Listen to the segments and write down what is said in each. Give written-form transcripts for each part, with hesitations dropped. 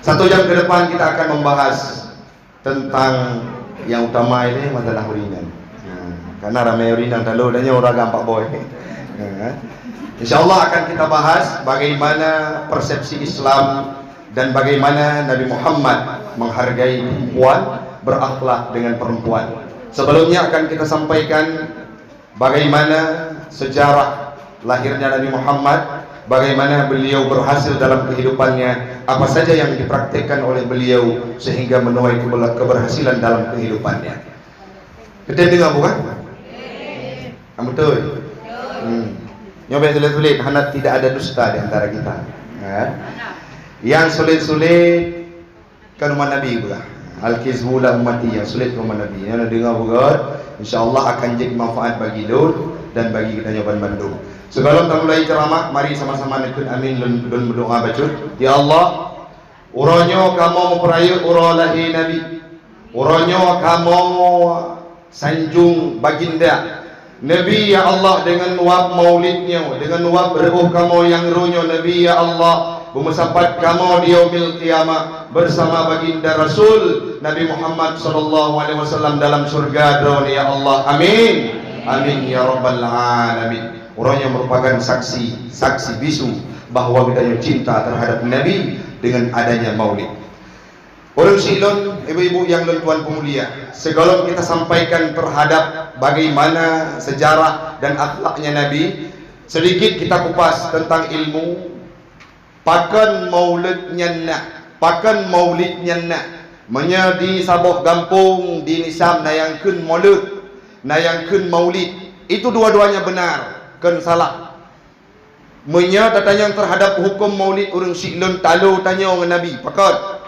1 jam ke depan kita akan membahas tentang yang utama ini, masalah urinan. Karena ramai urinan lalu dan orang gampak boy. InsyaAllah akan kita bahas bagaimana persepsi Islam dan bagaimana Nabi Muhammad menghargai perempuan, berakhlak dengan perempuan. Sebelumnya akan kita sampaikan bagaimana sejarah lahirnya Nabi Muhammad, bagaimana beliau berhasil dalam kehidupannya, apa saja yang dipraktikkan oleh beliau sehingga menuai keberhasilan dalam kehidupannya. Kita dengar bukan? Betul. Nyoba sulit-sulit, hendak tidak ada dusta di antara kita. Yang sulit-sulit kan umat Nabi pula. Al-kizbu la ummati, yang sulit umat Nabi. Yang dengar bukan? InsyaAllah akan jadi manfaat bagi Lur dan bagi kita nyoban Bandung. Sebelum kita mulai ceramah, mari sama-sama nekun amin dan berdoa bacut. Ya Allah, uronyo kamu memperayu urolahi Nabi, uronyo kamu sanjung baginda Nabi ya Allah dengan nuab maulidnya, dengan nuab beruh kamu yang runyo Nabi ya Allah, bumesapat kamu di yaumil qiyamah bersama baginda Rasul Nabi Muhammad SAW dalam surga drone ya Allah. Amin. Amin ya rabbal alamin. Orangnya merupakan saksi bisu bahwa kita cinta terhadap Nabi dengan adanya maulid. Orang silon, ibu-ibu yang tuan pemulia, segala kita sampaikan terhadap bagaimana sejarah dan akhlaknya Nabi, sedikit kita kupas tentang ilmu. Pakan maulidnya nak menjadi sabuh gampung di Nisam nayangkeun maulid, nayangkeun maulid, itu dua-duanya benar. Kan salah. Menya tatanya terhadap hukum maulid urang silon talu tanya dengan Nabi. Pakat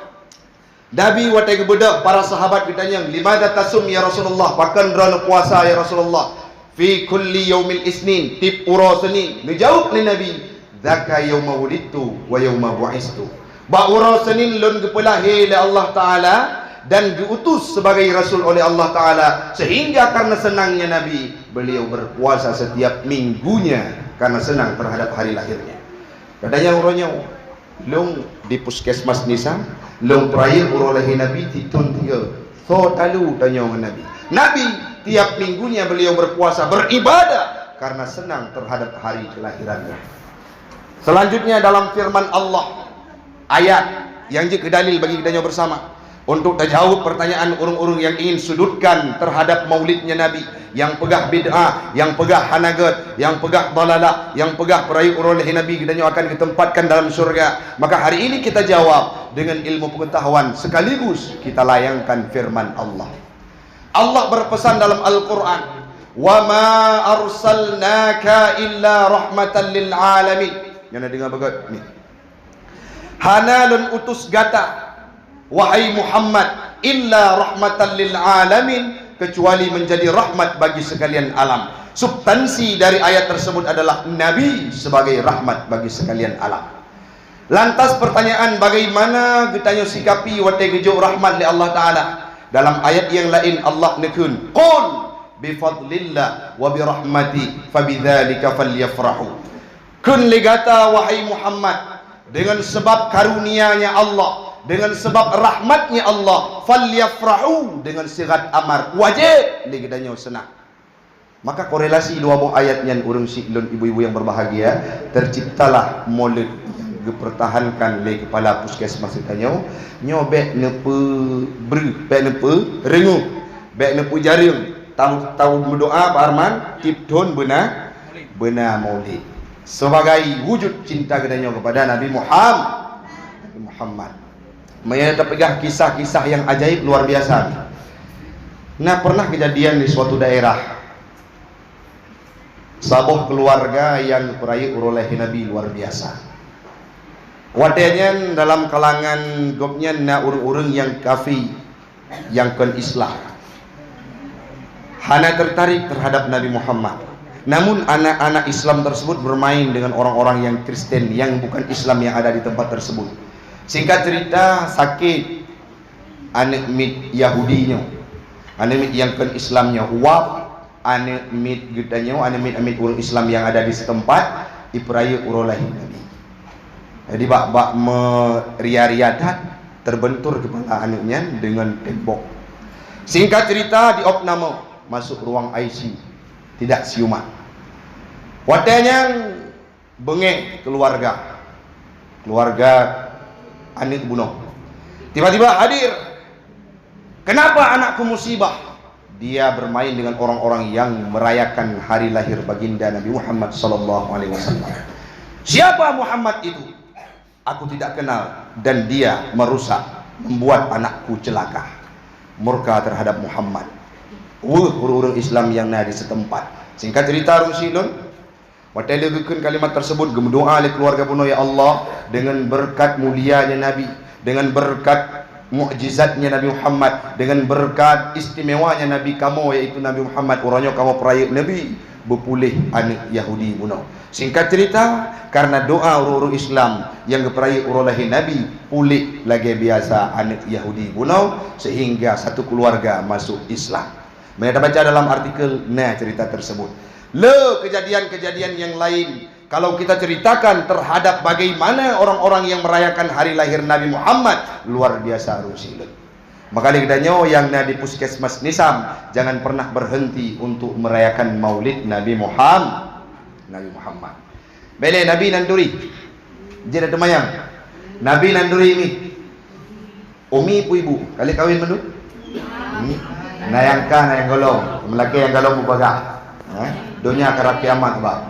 Nabi watai kebedak para sahabat ditanya, "Limadha tasum ya Rasulullah?" Pakan rana puasa ya Rasulullah. Fi kulli yaumil isnin, tip ura Senin. Dijawab ni Nabi, "Dzaka yauma wulidtu wa yauma bu'istu." Ba ura Senin lun gepelahi oleh Allah Taala dan diutus sebagai Rasul oleh Allah Ta'ala, sehingga karena senangnya Nabi beliau berpuasa setiap minggunya karena senang terhadap hari lahirnya. Katanya urangnya long di puskesmas Nisam, long terakhir urolahi Nabi titun 3 so talu tanya dengan Nabi. Nabi tiap minggunya beliau berpuasa beribadah karena senang terhadap hari kelahirannya. Selanjutnya dalam firman Allah, ayat yang jadi dalil bagi kita bersama untuk terjawab pertanyaan orang-orang yang ingin sudutkan terhadap maulidnya Nabi, yang pegah bid'ah, yang pegah hanagat, yang pegah dalalah, yang pegah peraih urolahi Nabi, kita akan ditempatkan dalam surga. Maka hari ini kita jawab dengan ilmu pengetahuan, sekaligus kita layangkan firman Allah. Allah berpesan dalam Al-Quran, "Wa ma arsalnaka illa rahmatan lil alamin." Yang dengar bagat ni, hanalun utus gata wahai Muhammad illa rahmatan lil alamin, kecuali menjadi rahmat bagi sekalian alam. Substansi dari ayat tersebut adalah Nabi sebagai rahmat bagi sekalian alam. Lantas pertanyaan, bagaimana kita sikapi watai gejuk rahmat li Allah Ta'ala? Dalam ayat yang lain Allah nekun, "Qul bifadlillah wa birahmati fabidzalika falyafrahu." Kun ligata wahai Muhammad, dengan sebab karunia-Nya Allah, dengan sebab rahmatnya Allah, falyafrahu, dengan sirat amar, wajib digedanya senang. Maka korelasi dua buah ayat yang urang silon ibu-ibu yang berbahagia, terciptalah maulid yang dipertahankan oleh kepala puskesmas tanya, nyobek nepe ber, bek nepe rengu, bek nepe jaring, tahu berdoa Pak Arman, tipton benar maulid sebagai wujud cinta gedanya kepada Nabi Muhammad. Mereka terpegah kisah-kisah yang ajaib luar biasa. Nah, pernah kejadian di suatu daerah, sabuh keluarga yang peraih urolahi Nabi luar biasa. Wadahnya dalam kalangan gopnya na urung-urung yang kafir, yang kon Islam, hana tertarik terhadap Nabi Muhammad. Namun anak-anak Islam tersebut bermain dengan orang-orang yang Kristen, yang bukan Islam yang ada di tempat tersebut. Singkat cerita, sakit anak mit Yahudinya, anak mit yang kan Islamnya, waf anak mit gedanya, anak mit orang Islam yang ada di setempat, ipraya urolahi Nabi. Jadi bak meria-riadat terbentur kepala anaknya dengan tembok. Singkat cerita, diopname masuk ruang IC, tidak siuman. Watanya bengek keluarga anak bunuh. Tiba-tiba hadir. Kenapa anakku musibah? Dia bermain dengan orang-orang yang merayakan hari lahir baginda Nabi Muhammad sallallahu alaihi wasallam. Siapa Muhammad itu? Aku tidak kenal, dan dia merusak, membuat anakku celaka. Murka terhadap Muhammad. Orang-orang Islam yang ada di setempat. Singkat cerita Rusilun, waktu dia gunakan kalimat tersebut, berdoa oleh keluarga puno, ya Allah, dengan berkat mulianya Nabi, dengan berkat mukjizatnya Nabi Muhammad, dengan berkat istimewanya Nabi kamu, yaitu Nabi Muhammad, orangnya kamu peraya Nabi, berpulih anak Yahudi bunuh. Singkat cerita, karena doa orang-orang Islam yang berperaya orang lahir Nabi, pulih lagi biasa anak Yahudi bunuh, sehingga satu keluarga masuk Islam. Mereka baca dalam artikel cerita tersebut. Kejadian-kejadian yang lain kalau kita ceritakan terhadap bagaimana orang-orang yang merayakan hari lahir Nabi Muhammad, luar biasa Rusilun. Maka dikatanya yang di puskesmas Nisam, jangan pernah berhenti untuk merayakan maulid Nabi Muhammad. Bele Nabi Nanduri, jadi temayang. Nabi Nanduri ini, umi pu ibu, kali kawin mendu? Nayangka nayang golong, melaki yang golong bubaga. Dunia kerap kiamat bah.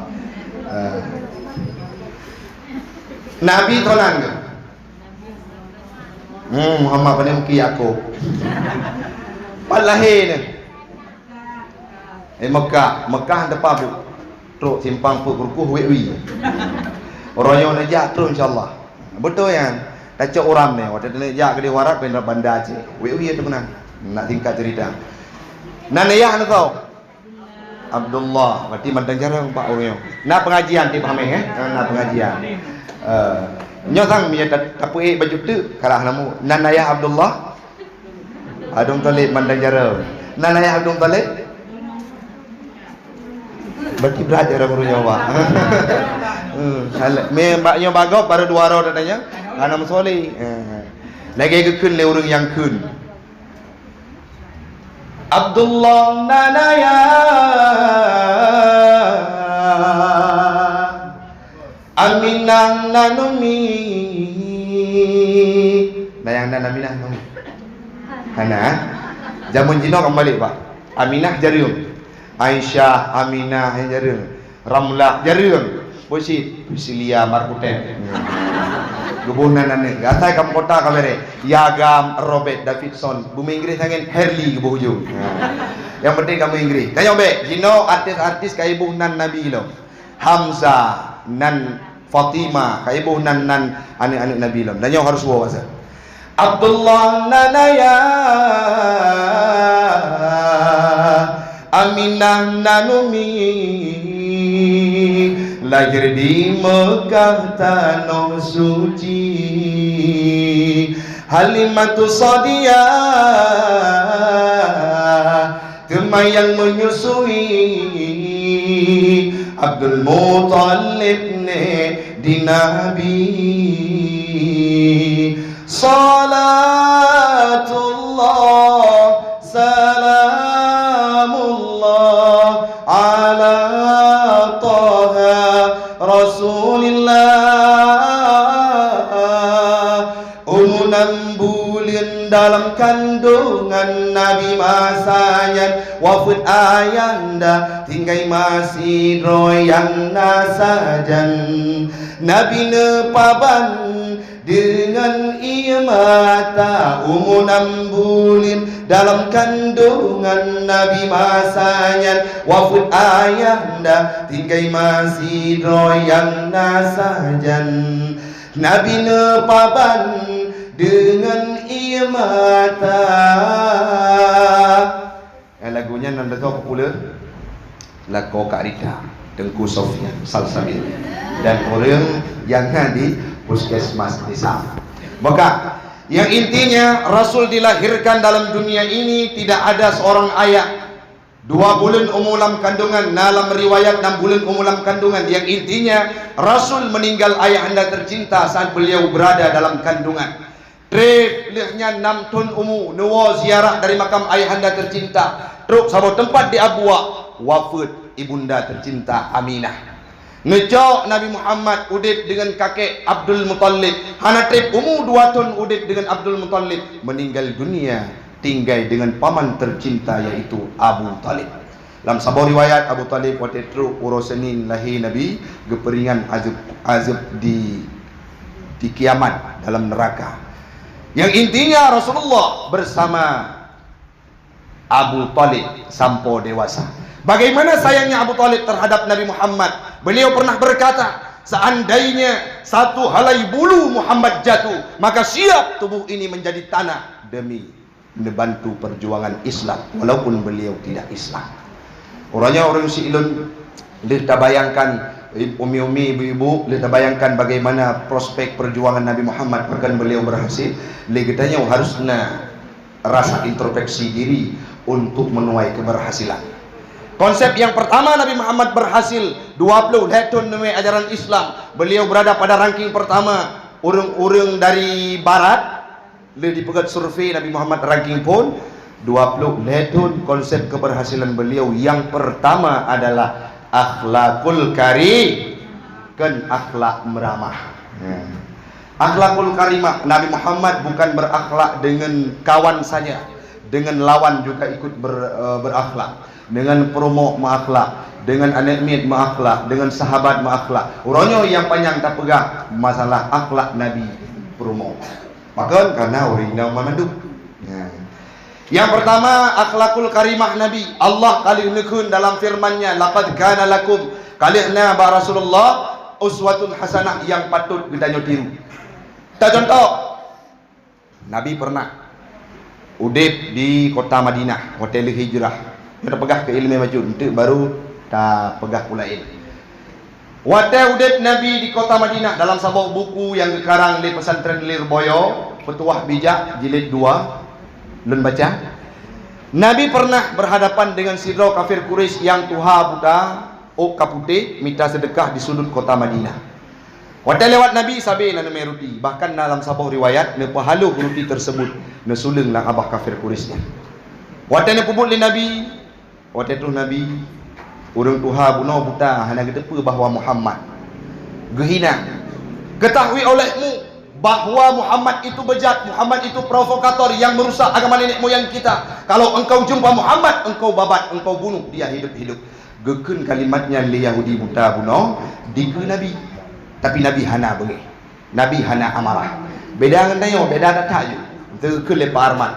Nabi tolan ke? Muhammad pada muki aku. Palahir ni. Mekah depan bu. Truk simpang pu kurkuh wi. Orang yang najak terus insyaallah. Betul yang. Tacok orang ni, waktu dia najak ke dia warak pendek bandar je. Wi tu kenang. Nak tingkat cerita. Nanayah nak tahu? Abdullah, berarti mandang jarang pak orang. Nak pengajian ti paham nak pengajian. Nyotang punya tapi baju tu karah namu. Nanayah Abdullah. Adung Talib mandang jarang. Nanayah Abdul Talib. Berarti belajar orang Jawa. Me mbaknya bagop baru 2 orang katanya. Ana musoli. Lagi kekun le orang yang kun. Abdullah nanaya Aminah nanumi Nayang Aminah numi Hana Jamun jino kembali pak. Aminah jarium, Aisyah Aminah jarium, Ramlah jarium, Pusilia Markuten Gubunan ane, gatai kam kota kamere, Yagam Robert Davidson, bumi Inggris angin Herli gebuju. Yang penting kamu Inggris. Kayo be, jino artis-artis kaibu nan Nabi lo, Hamzah nan Fatimah, kaibu nan anak-anak Nabi lo. Dan yang harus bawa pasal. Abdullah nanaya, Aminah nanumi. Lahir di Mekah tanah suci, Halimatus Sadiah temayang menyusui, Abdul Muttalib di Nabi. Salatullah salamullah ala Rasulillah. Umunan bulan dalam kandungan Nabi masanya, wafud ayanda tinggai masih royang nasajan. Nabi nepaban dengan ia mata, umunan bulan dalam kandungan Nabi masanya, wafud ayanda tinggai masih royang nasajan. Nabi nepaban dengan ia mata. Lagunya nanda tu popular, lagu Kak Rita, Tengku Sofian Salsabil, dan orang yang di puskesmas desa. Maka yang intinya Rasul dilahirkan dalam dunia ini tidak ada seorang ayah. 2 bulan umulam kandungan, dalam riwayat 6 bulan umulam kandungan. Yang intinya Rasul meninggal ayah anda tercinta saat beliau berada dalam kandungan. Trip lehnya 6 ton umu nuwa ziarah dari makam ayahanda tercinta. Truk sabo tempat di Abwa wafat ibunda tercinta Aminah. Ngejok Nabi Muhammad udip dengan kakek Abdul Muttalib. Hana trip umu 2 ton udip dengan Abdul Muttalib. Meninggal dunia tinggal dengan paman tercinta yaitu Abu Talib. Dalam sebuah riwayat Abu Talib waktu itu urusanin lahir Nabi geperingan azab di kiamat dalam neraka. Yang intinya Rasulullah bersama Abu Talib sampai dewasa. Bagaimana sayangnya Abu Talib terhadap Nabi Muhammad? Beliau pernah berkata, seandainya satu helai bulu Muhammad jatuh, maka siap tubuh ini menjadi tanah demi membantu perjuangan Islam walaupun beliau tidak Islam. Orangnya orang si ilun, kita bayangkan umi-umi, ibu-ibu, kita bayangkan bagaimana prospek perjuangan Nabi Muhammad akan beliau berhasil. Kita harusnya rasa introspeksi diri untuk menuai keberhasilan. Konsep yang pertama Nabi Muhammad berhasil 20 tahun menuai ajaran Islam. Beliau berada pada ranking pertama. Orang-orang dari barat lebih dipegat survei Nabi Muhammad ranking pun 20 tahun. Konsep keberhasilan beliau yang pertama adalah akhlakul karim, kan akhlak meramah. Akhlakul karimah. Nabi Muhammad bukan berakhlak dengan kawan saja, dengan lawan juga ikut berakhlak. Dengan promo menakhlak, dengan anak mit menakhlak, dengan sahabat menakhlak. Orangnya yang panjang tak pegang masalah akhlak Nabi promo. Maka karena orang yang memandu. Yang pertama akhlakul karimah Nabi. Allah kali nekun dalam firman-Nya, laqad kana lakum kalihna ba Rasulullah uswatun hasanah yang patut kita tiru. Kita contoh, Nabi pernah udip di kota Madinah, hotel hijrah. Kita pegah ke ilmu maju, itu baru tak pegah pula ini. Wadah udip Nabi di kota Madinah dalam sebuah buku yang dikarang di pesantren Lirboyo, Petuah Bijak jilid 2. Lun baca, Nabi pernah berhadapan dengan sidro kafir Quraisy yang tuha buta kapute minta sedekah di sudut kota Madinah. Waktu lewat Nabi sabi na meruti, bahkan dalam sebuah riwayat ne pahalu ruti tersebut ne sulung lang abah kafir Quraisy. Waktu ne pubut li Nabi, waktu itu Nabi urang tuha buno buta hana getepe bahwa Muhammad gehina. Ketahui olehmu bahwa Muhammad itu bejat, Muhammad itu provokator yang merusak agama nenek moyang kita. Kalau engkau jumpa Muhammad, engkau babat, engkau bunuh dia hidup-hidup. Gekun kalimatnya li Yahudi buta buno dike Nabi. Tapi Nabi hana bengi. Nabi hana amarah. Beda dengan tayo, beda data je. Itu le parman.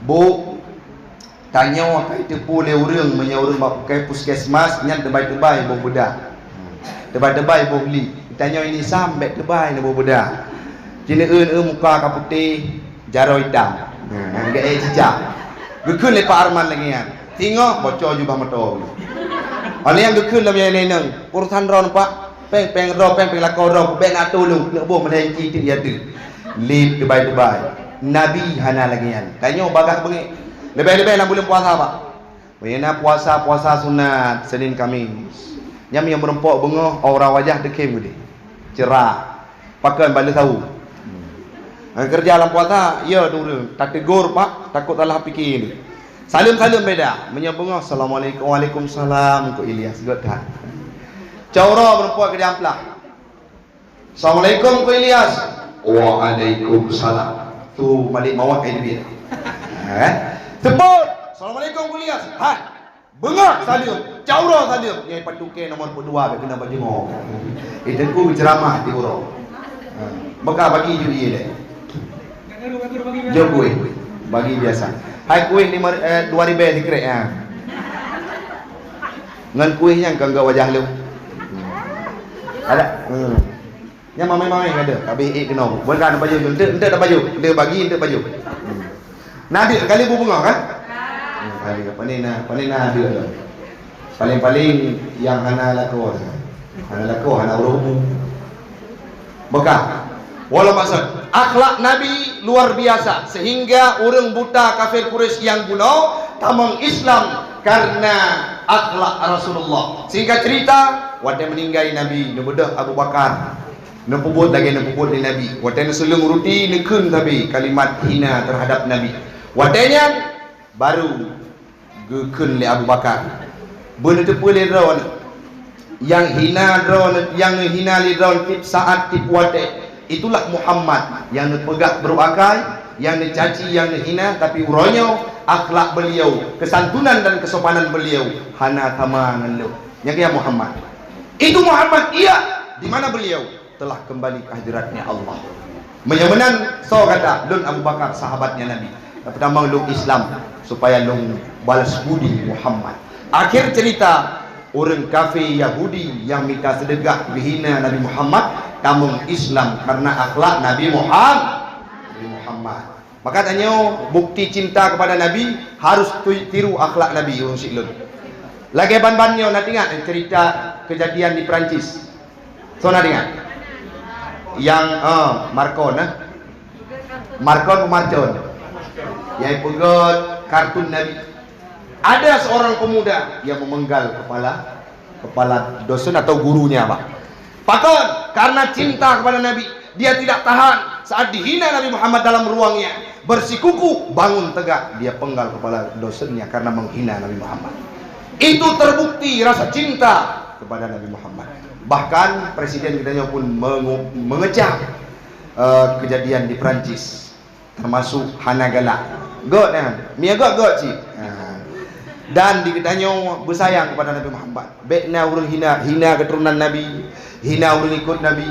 Bu tanya kai tepu le urang menya urang bak pakai puskesmas nyat tebai-tebai bo budak. Tebai-tebai bo beli. Tanya ini sampai tebai na boboda. Cina muka kaputih jaro hitam. Enggak cicak. Gekun le Pak Arman lagi kan. Tengok bocor jubah motor. Ada yang gekun lam yang neneng. Urusan ron Pak. Peng lakau ron peng nak tolong nak boh menenci ti dia tu. Lip tebai-tebai. Nabi hana lagi kan. Tanya bagah bengi. Lebih-lebih dalam bulan puasa Pak. Wena puasa sunat Senin Kamis. Nyam yang berempok bengah aura wajah dekem dia. Cerah, pakai balik tahu. Kerja dalam puasa, ya turun. Tak tegur Pak, takut salah fikir. Salim beda. Menyambung Assalamualaikum, Waalaikumsalam. Ko Ilyas godah. Caura berempuan ke diamplah. Assalamualaikum ko Ilyas. Waalaikumsalam. Tu malik mawak dia. Sebut. Assalamualaikum ko Ilyas. Hai. Bengak salim, caura salim. Yang patuke nomor 2 kena bagi mau. Itu ku ceramah di urang. Maka bagi juri dia. Jom kuih. Bagi biasa. Hai kuih 2000 dikrek ah. Ngan kuih yang kangga wajah lu. Ada. Yang mamai ada. Habis kena. Bukan baju ente ada baju. Dia bagi ente baju. Nabi kali bunga kan? Panina dia. Paling-paling yang hana laku hana urumu. Bekah. Walau maksud akhlak Nabi luar biasa sehingga orang buta kafir Quraisy yang bunuh tamang Islam karena akhlak Rasulullah. Sehingga cerita waktu meninggal Nabi nubudah Abu Bakar Nepubut lagi nepubut ni Nabi. Watanya selung ruti nekun tapi kalimat hina terhadap Nabi. Watanya baru gekun le Abu Bakar. Benda tu boleh drawn. Yang hina drawn, yang hina li drawn tip saat tip wate. Itulah Muhammad yang pegak beruakai, yang dicaci, yang dihina, tapi uronyo akhlak beliau, kesantunan dan kesopanan beliau hana sama ngelu. Yang dia Muhammad. Itu Muhammad, iya. Di mana beliau? Telah kembali ke hadiratnya Allah. Menyamenan so kata lun Abu Bakar sahabatnya Nabi. Pertama lun Islam supaya lun balas budi Muhammad. Akhir cerita orang kafir Yahudi yang minta sedekah menghina Nabi Muhammad, kamu Islam karena akhlak Nabi Muhammad. Maka tanya bukti cinta kepada Nabi harus tiru akhlak Nabi orang Siklun. Lagi ban-bannya nak ingat cerita kejadian di Perancis. So nak ingat yang Marcon Marcon yang pegot kartun Nabi. Ada seorang pemuda yang memenggal kepala dosen atau gurunya, Pak. Pakon karena cinta kepada Nabi, dia tidak tahan saat dihina Nabi Muhammad dalam ruangnya, bersikuku bangun tegak, dia penggal kepala dosennya karena menghina Nabi Muhammad. Itu terbukti rasa cinta kepada Nabi Muhammad. Bahkan presiden kita pun mengecam kejadian di Perancis, termasuk Hana Galak. God kan, Mia God cik. Dan dikitanya bersayang kepada Nabi Muhammad. Baiknya orang hina keturunan Nabi, hina orang ikut Nabi,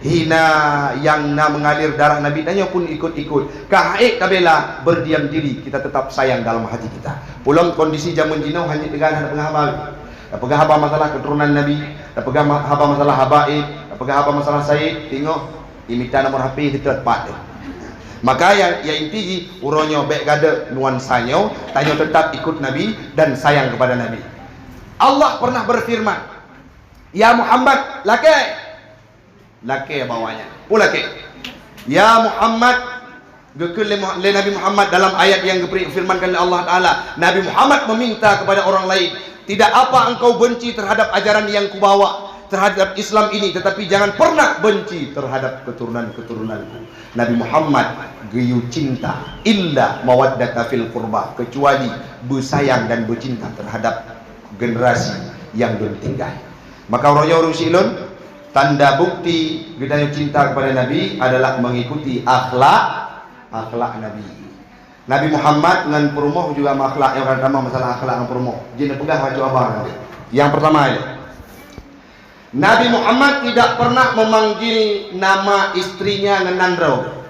hina yang nak mengalir darah Nabi, tanya pun ikut-ikut. Kahaik kabela berdiam diri, kita tetap sayang dalam hati kita. Pulang kondisi zaman jinau hanya dengan ada penghabar. Apakah haba masalah keturunan Nabi, apakah haba masalah habaib, apakah haba masalah Said, tengok imita nomor HP kita tepat. Maka yang inti uronyo baik gada nuansanya, tanya tetap ikut Nabi dan sayang kepada Nabi. Allah pernah berfirman, ya Muhammad, laki bawahnya, laki. Ya Muhammad, gekul le Nabi Muhammad dalam ayat yang difirmankan oleh Allah Taala. Nabi Muhammad meminta kepada orang lain, tidak apa engkau benci terhadap ajaran yang kubawa, terhadap Islam ini, tetapi jangan pernah benci terhadap keturunan-keturunanku. Nabi Muhammad geyu cinta illa mawaddata fil qurba, kecuali bersayang dan bercinta terhadap generasi yang belum tinggal. Maka orang silun tanda bukti kita cinta kepada Nabi adalah mengikuti akhlak Nabi. Nabi Muhammad dengan perumoh juga akhlak yang pertama, masalah akhlak yang perumoh. Jadi pegang baju abang. Yang pertama ya, Nabi Muhammad tidak pernah memanggil nama istrinya Nandro.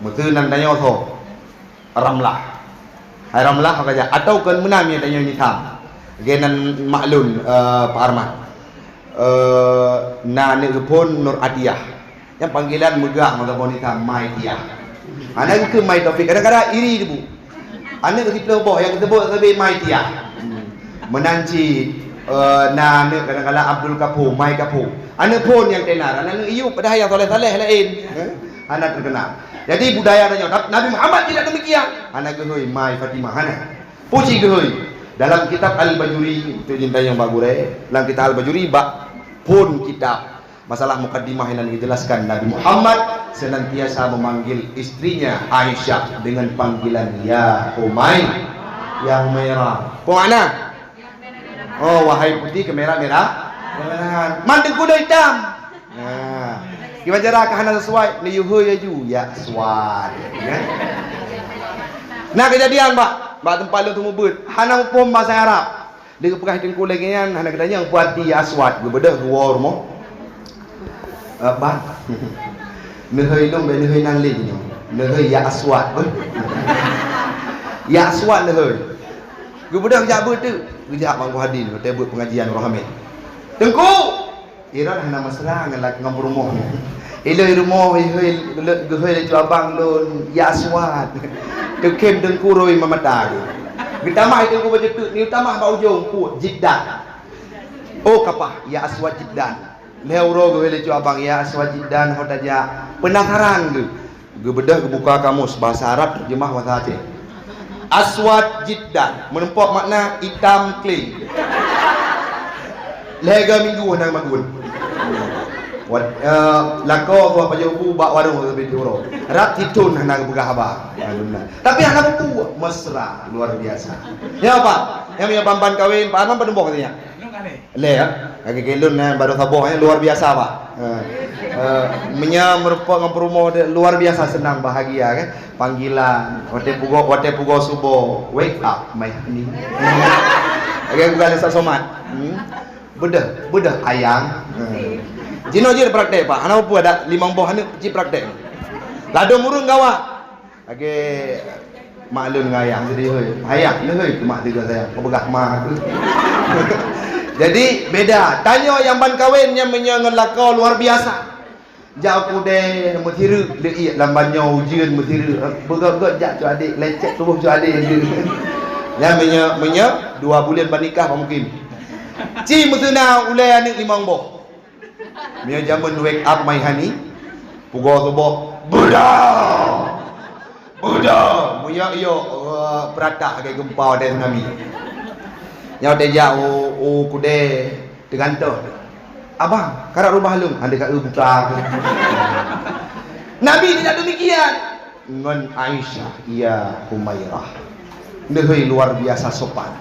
Betul nandanya itu Ramlah. Hai Ramlah apa saja. Atau kan menami tanya nikah. Genan maklun Pak Arman. Nane pun Nur Adiyah. Yang panggilan megah maka wanita Mai Tiah. Anak ke Mai Taufik. Kadang-kadang iri bu. Anak kita boh yang kita sebut lebih Mai Tiah. Menanci Nane kadang-kadang Abdul Kapu, Mai Kapu. Anak pun yang tenar, anak iu pada yang soleh-soleh lain. Anak terkenal. Jadi budaya tanya Nabi Muhammad tidak demikian. Anak gehoy Mai Fatimah anak. Puji gehoy. Dalam kitab Al-Bajuri itu cinta yang bagus dalam kitab Al-Bajuri pun kitab masalah mukaddimah yang dijelaskan Nabi Muhammad senantiasa memanggil istrinya Aisyah dengan panggilan ya Umair, ya Umairah. Pemana? Oh, wahai putih kemerah-merah, mandeng kuda hitam. Nah, gimana cara kahana sesuai? Ni yuhu ya ju, ya swad. Nah kejadian Pak tempat lu temu bet. Hana pun bahasa Arab. Dia pegah tengku lagi kan, hana katanya puati ya swad, bebedah war mo. Pak. Nehoi long be nehoi nang le ni. Nehoi ya aswad. Ya aswad nehoi. Bebedah jak bet tu. Kejap Bang Hadin kita buat pengajian Rahmat. Tengku. Ira hana masalah dengan laki ngam rumah. Eloi rumah hei le abang don ya aswad. Tu kem tengku roi mamata. Kita mah tengku baca tu ni utama ba ujung ku jiddan. Oh kapah ya aswad jiddan. Leuro hei le abang ya aswad jiddan hodaja. Penasaran tu. Gebedah buka kamus bahasa Arab terjemah bahasa Aceh. Aswad jiddan menempat makna hitam clean. Lega minggu nang magun. Lako ko pa yung bak warung lebih euro. Rak titun hana begah ba. Tapi hana buku mesra luar biasa. Ya apa? Yang punya bamban kawin, Pak Arman pada mbok katanya. Le ya. Kaki kelun baru sabohnya luar biasa Pak. Merupakan promo luar biasa, senang bahagia kan. Panggilan wate pugo subuh wake up my honey. Agak bukan asal somat. Bedah ayang. Jino je praktek Pak. Ana apa ada 5 buah ni je praktek. Lado murung gawa. Age maklum ngayang jadi heuy. Hayang ni heuy mak tiga saya. Kau begah mah tu. Jadi beda. Tanya yang ban kawin yang menyangan lakau luar biasa. Jauh kude mutiru lei lambannya ujian mutiru. Begak jak tu adik lecet tubuh tu adik. Yang menya 2 bulan bernikah mungkin. Ci mutuna ulai anik 5 boh. Mia zaman wake up my honey. Pugo subuh. Budak. Mia iyo perata ke gempa dan tsunami. Yang teja kude tergantung. Abang, karak rumah lung, anda kat buka. Nabi tidak demikian. Ngan Aisyah, ia Humairah. Nehoi luar biasa sopan.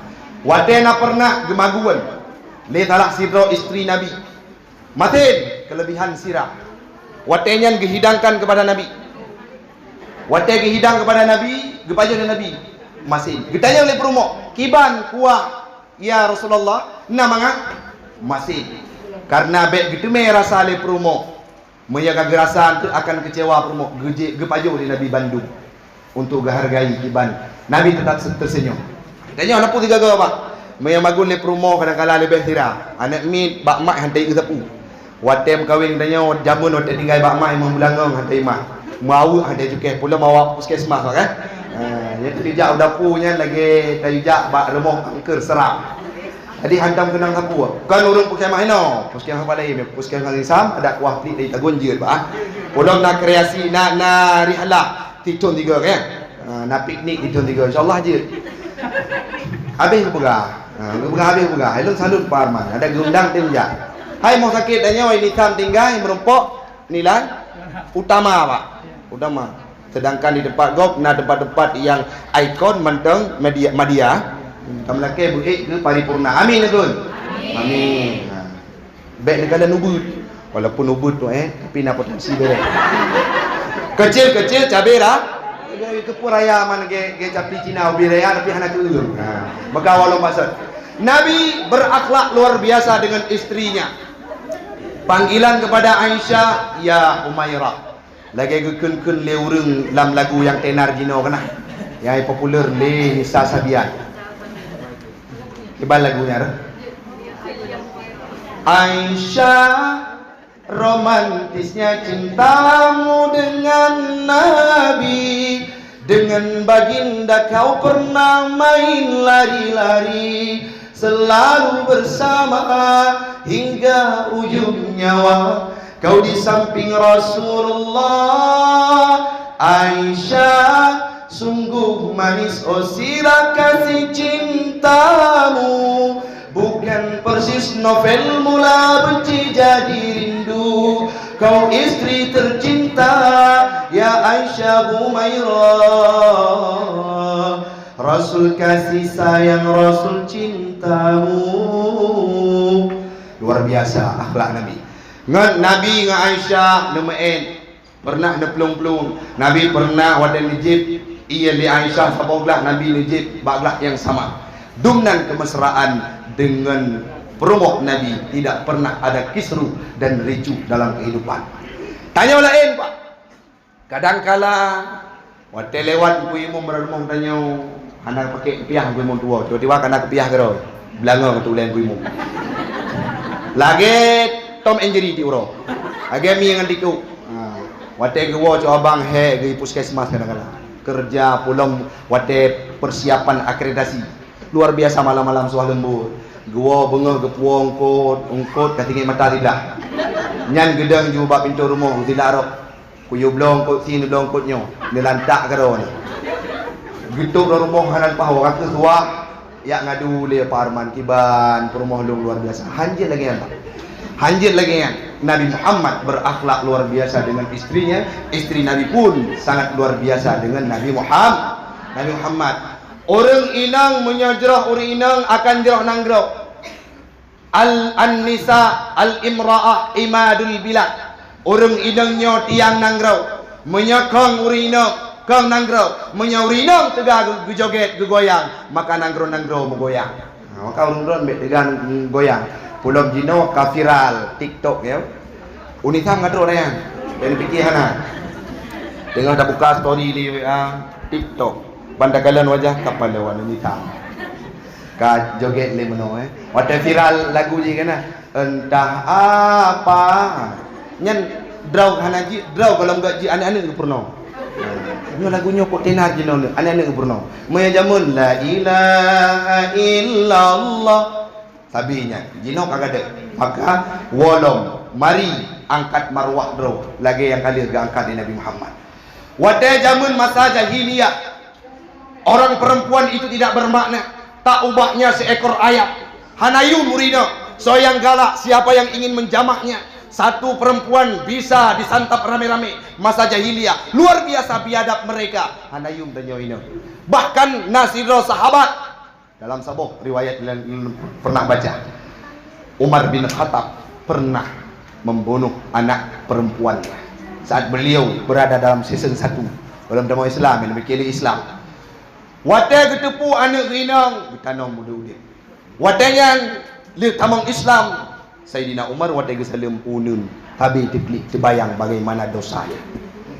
Wadena pernah gemaguan. Le talak sidro istri Nabi. Matin kelebihan sirah. Watenya dihidangkan kepada Nabi. Wate dihidang kepada Nabi, gepajo Nabi. Masih. Getanya oleh promo. Kiban kuah. Ya Rasulullah, namanya masih. Karena bek gitu me rasa le promo. Menjaga gerasan tu akan kecewa promo. Gepajo di Nabi Bandung untuk menghargai kiban. Nabi tetap tersenyum. Tanya anak pun tiga apa? Magun le promo kadang-kadang lebih tira. Anak mi bak mak hantai ke sapu. Watem kawin tanya jamun watem tinggal bak mak memang belangong hantai mak. Mau hantai juga pula bawa puskesmas kan. Itu tidak udah punya lagi tidak bak remok angker serap. Jadi hantam kenang sapu. Kan urung puskesmas ino. Puskesmas pada ini puskesmas Islam ada kuah plik dari Tagunjir bah. Pulang nak kreasi nak rihala titun 3 kan. Nak piknik titun 3 insyaallah je. Habis pegah. Habis pegah. Elok salut Pak Arman. Ada gundang tinja. Hai mau sakit tanya ini tam tinggal merumpok nilai utama Pak. Utama. Sedangkan di tempat gok na tempat-tempat yang ikon menteng media kamu laki buik ke paripurna. Amin tuan. Amin. Baik negara nubut. Walaupun nubut tu tapi nak potensi dia. Kecil cabai lah. Itu pun raya mana ke capi Cina ubi raya tapi hana keulur. Maka walau maksud Nabi berakhlak luar biasa dengan istrinya. Panggilan kepada Aisyah, ya Umairah. Lagi gekun-kun le urang dalam lagu yang tenar jino kena. Yang popular le Nisa Sabian. Kebal lagunya Aisyah, romantisnya cintamu dengan Nabi. Dengan baginda kau pernah main lari-lari, selalu bersama hingga ujung nyawa. Kau di samping Rasulullah. Aisyah, sungguh manis oh sirah kasih cintamu. Bukan persis novel mula benci jadi rindu. Kau istri tercinta, ya Aisyah Humairah. Rasul kasih sayang, Rasul cintamu. Luar biasa akhlak Nabi. Ngan Nabi dengan Aisyah nemain pernah neplung-plung. Nabi pernah wadah Najib. Ia li Aisyah saboglah Nabi Najib baglah yang sama. Dumnan kemesraan dengan promo Nabi, tidak pernah ada kisru dan ricu dalam kehidupan. Tanya lain Pak. Kadangkala waktu lewat ku imum merenung tanya anak pakai piah ku imum tua. Tiba-tiba kena kepiah kero. Belanga ketu lain ku imum. Lagi Tom and Jerry di uro. Lagi mi yang diku. Waktu gua coba abang he di puskesmas kadang-kala. Kerja pulang waktu persiapan akreditasi. Luar biasa malam-malam suah lembur. Gua bengah gepuang ungkot katingi mata tidak. Nyan gedang juga pintu rumah tidak arok. Kuyu blong kot sini blong kotnya. Dilantak karo ni. Gitu rumah hanan pahaw kata tua ya ngadu le Pak Arman kiban rumah luar biasa. Hanjit lagi kan Pak. Hanjit lagi kan. Nabi Muhammad berakhlak luar biasa dengan istrinya, istri Nabi pun sangat luar biasa dengan Nabi Muhammad. Orang inang menyajrah orang inang akan jerah nanggrau. An-nisa al-imra'ah imadul bilad. Orang inangnya tiang nanggrau, menyakang orang inang kang nanggrau, menyaurinang tegak gejoget gegoyang, maka nanggrau menggoyang. Maka orang dengan goyang. Pulau Jino ka viral TikTok ya. Unita ngadro na yan. Yan pikihan na. Tengah dah buka story di TikTok. Bandagalan wajah kapalawan unita. Ka joget le meno Wata viral lagu je kana. Entah apa. Nyan draw hanaji, draw kalau enggak ji ane-ane ke purno. Ini lagunya kok tenar je no. Ane-ane ke purno. Maya jamun la ilaha illallah. Sabinya, jino kagak ada. Maka wolong, mari angkat marwah draw. Lagi yang kali angkat di Nabi Muhammad. Wadai zaman masa jahiliyah, orang perempuan itu tidak bermakna. Tak ubahnya seekor ayam. Hanayu murina, soyang galak siapa yang ingin menjamaknya. Satu perempuan bisa disantap rame-rame masa jahiliyah. Luar biasa biadab mereka. Hanayum dan yoino. Bahkan nasiro sahabat. Dalam sabuk riwayat yang pernah baca, Umar bin Khattab pernah membunuh anak perempuannya saat beliau berada dalam season 1 dalam dakwah Islam yang berkili Islam. Watai ketepu anak rinang bertanam muda-muda. Watainya le tamang Islam. Sayyidina Umar watai gesalam unun habis diklik terbayang bagaimana dosanya,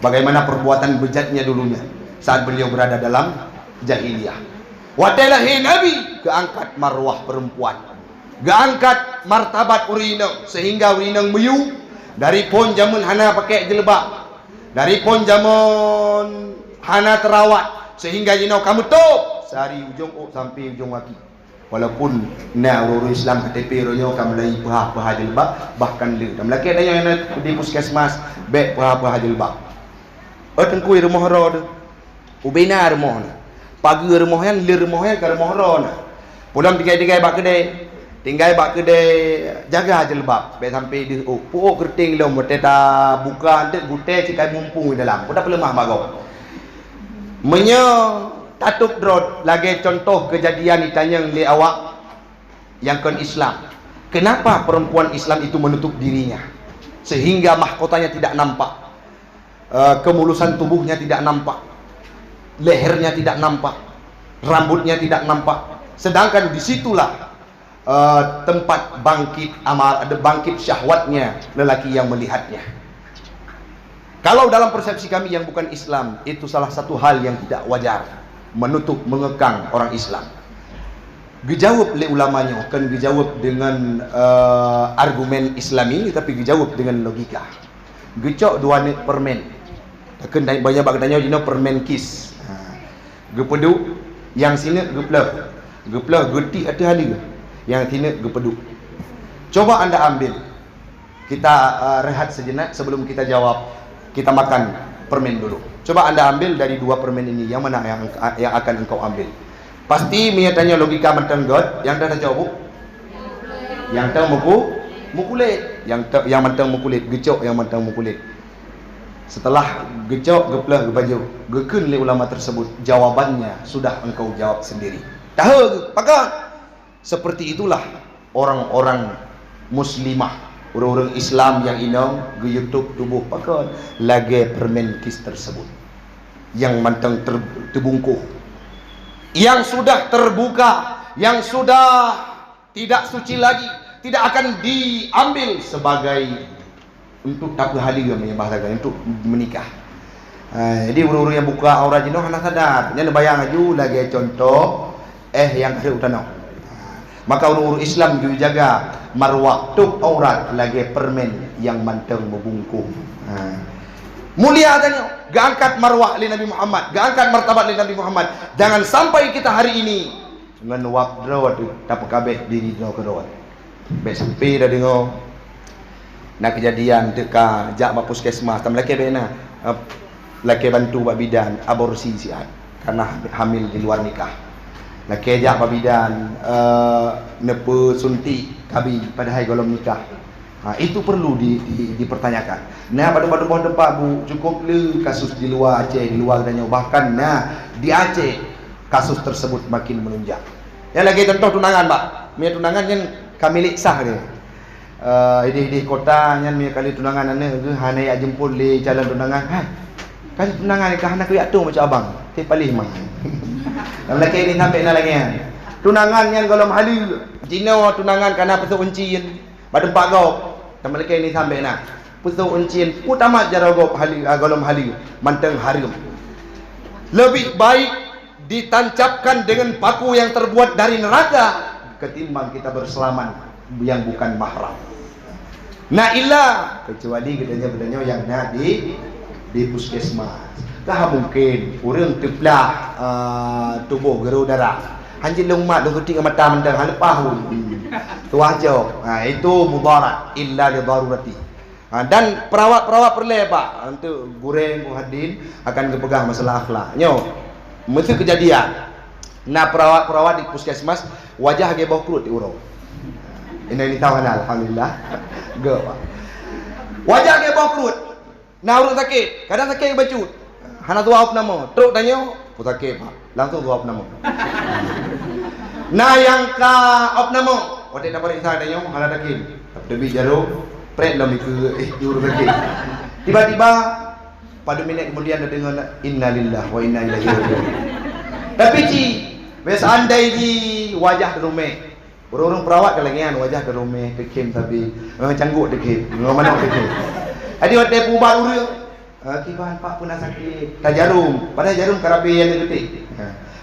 bagaimana perbuatan bejatnya dulunya saat beliau berada dalam jahiliyah. Wadailah Nabi keangkat marwah perempuan, keangkat martabat urinang sehingga urinang meyu dari pon zaman hana pakai jilbab, dari pon zaman hana terawat sehingga jino kamu top sehari ujung sampai ujung kaki. Walaupun orang Islam KTP ronyo kamu lagi paha jilbab bahkan le kamu laki ada yang di puskesmas baik paha jilbab. Tengkui rumah rod ubina rumah pagi rumahnya lir rumahnya ke rumah ron. Pulang tiga-tiga bak kedai, tinggal bak kedai jaga jilbab. Baik sampai di puuk kerting lom teta buka dek gute cikai mumpung di dalam. Pudak lemah bagau. Menyo tatup drod lagi contoh kejadian ditanya li awak yang kon Islam. Kenapa perempuan Islam itu menutup dirinya sehingga mahkotanya tidak nampak, kemulusan tubuhnya tidak nampak, lehernya tidak nampak, rambutnya tidak nampak. Sedangkan disitulah tempat bangkit amal, ada bangkit syahwatnya lelaki yang melihatnya. Kalau dalam persepsi kami yang bukan Islam, itu salah satu hal yang tidak wajar, menutup, mengekang orang Islam. Dijawab oleh ulamanya, kan dijawab dengan argumen Islami, tapi dijawab dengan logika. Gecok dua net permen, kan banyak bertanya jino permen kis. Gepedu yang sini geplah geti ada hari yang sini gepedu. Coba anda ambil, kita rehat sejenak sebelum kita jawab. Kita makan permen dulu. Coba anda ambil dari dua permen ini, yang mana yang akan engkau ambil? Pasti menyatanya logika mentang god yang dah jawab. Yang tang mukulit, yang mentang mukulit, gecok yang mentang mukulit. Setelah gecok geplah gebaju gekun oleh ulama tersebut, jawabannya sudah engkau jawab sendiri. Tahu pakar. Seperti itulah orang-orang muslimah, orang-orang Islam yang inang ke YouTube tubuh pakar lagi permen kis tersebut yang mantang terbungkuh, yang sudah terbuka, yang sudah tidak suci lagi, tidak akan diambil sebagai untuk tak berhali kami bahasakan untuk menikah. Jadi orang-orang yang buka aurat jino hendak sadar, jangan bayang aju lagi contoh yang ada utana. Maka orang-orang Islam juga jaga marwah tuk aurat lagi permen yang manteng membungkung. Mulia tanya, gak angkat marwah li Nabi Muhammad, gak angkat martabat li Nabi Muhammad. Jangan sampai kita hari ini dengan wak drawat dapat kabeh diri dino kedawat. Baik sampai dah dengar nak kejadian dekat jak puskesmas tam laki bena laki bantu bak bidan aborsi siat karena hamil di luar nikah. Laki jak bak bidan nepe suntik kabi pada hari golong nikah. Itu perlu dipertanyakan. Nah, pada tempat bu cukup le kasus di luar Aceh, di luar dan bahkan di Aceh kasus tersebut makin menunjang. Yang lagi contoh tunangan, Pak. Mia tunangan yang kami sah dia. Di kota yang mia kali tunangan ane ke hana ya jemput le jalan tunangan. Hai. Kali tunangan ke hana ke tu macam abang. Ti palih mah. Dalam lagi ni sampai na lagi. Tunangan yang golom halu. Jina tunangan kana pesu uncian. Pada tempat kau. Dalam lagi ni sampai na. Pesu uncian utama jaragop halu golom halu. Manteng harum. Lebih baik ditancapkan dengan paku yang terbuat dari neraka ketimbang kita berselaman yang bukan mahram. Nah ilah kecuali gedanya yang di puskesmas. Kah mungkin urang teplah tubuh geru darah. Hanjin lungmat lu ketik mata mentang han lepah. Tu aja. Itu mudarat illa li darurati. Dan perawat-perawat perle Pak untuk goreng muhaddin akan kepegang masalah akhlak. Mesti kejadian. Nah perawat-perawat di puskesmas wajah ge bau kerut di urang. Ini tahu alhamdulillah. Ge Pak. Wajah ge bau kerut. Nah urang sakit, kadang sakit bacut. Hana tua op nama. Truk tanya, "Pu sakit Pak." Langsung tua op nama. Nah yang ka op nama, waktu nak periksa tanya, "Hana sakit." Tapi jarum pret lam ke di urang sakit. Tiba-tiba pada minit kemudian ada dengar innalillah wa inna ilaihi raji'un. Tapi wes andai di wajah rumah. Orang-orang perawat kalangan wajah ke rumah kekim tapi memang cangguk dekim. Memang mana dekim. Adi waktu pubat urang. Kiban Pak pun sakit. Tak jarum. Pada jarum karapi yang detik.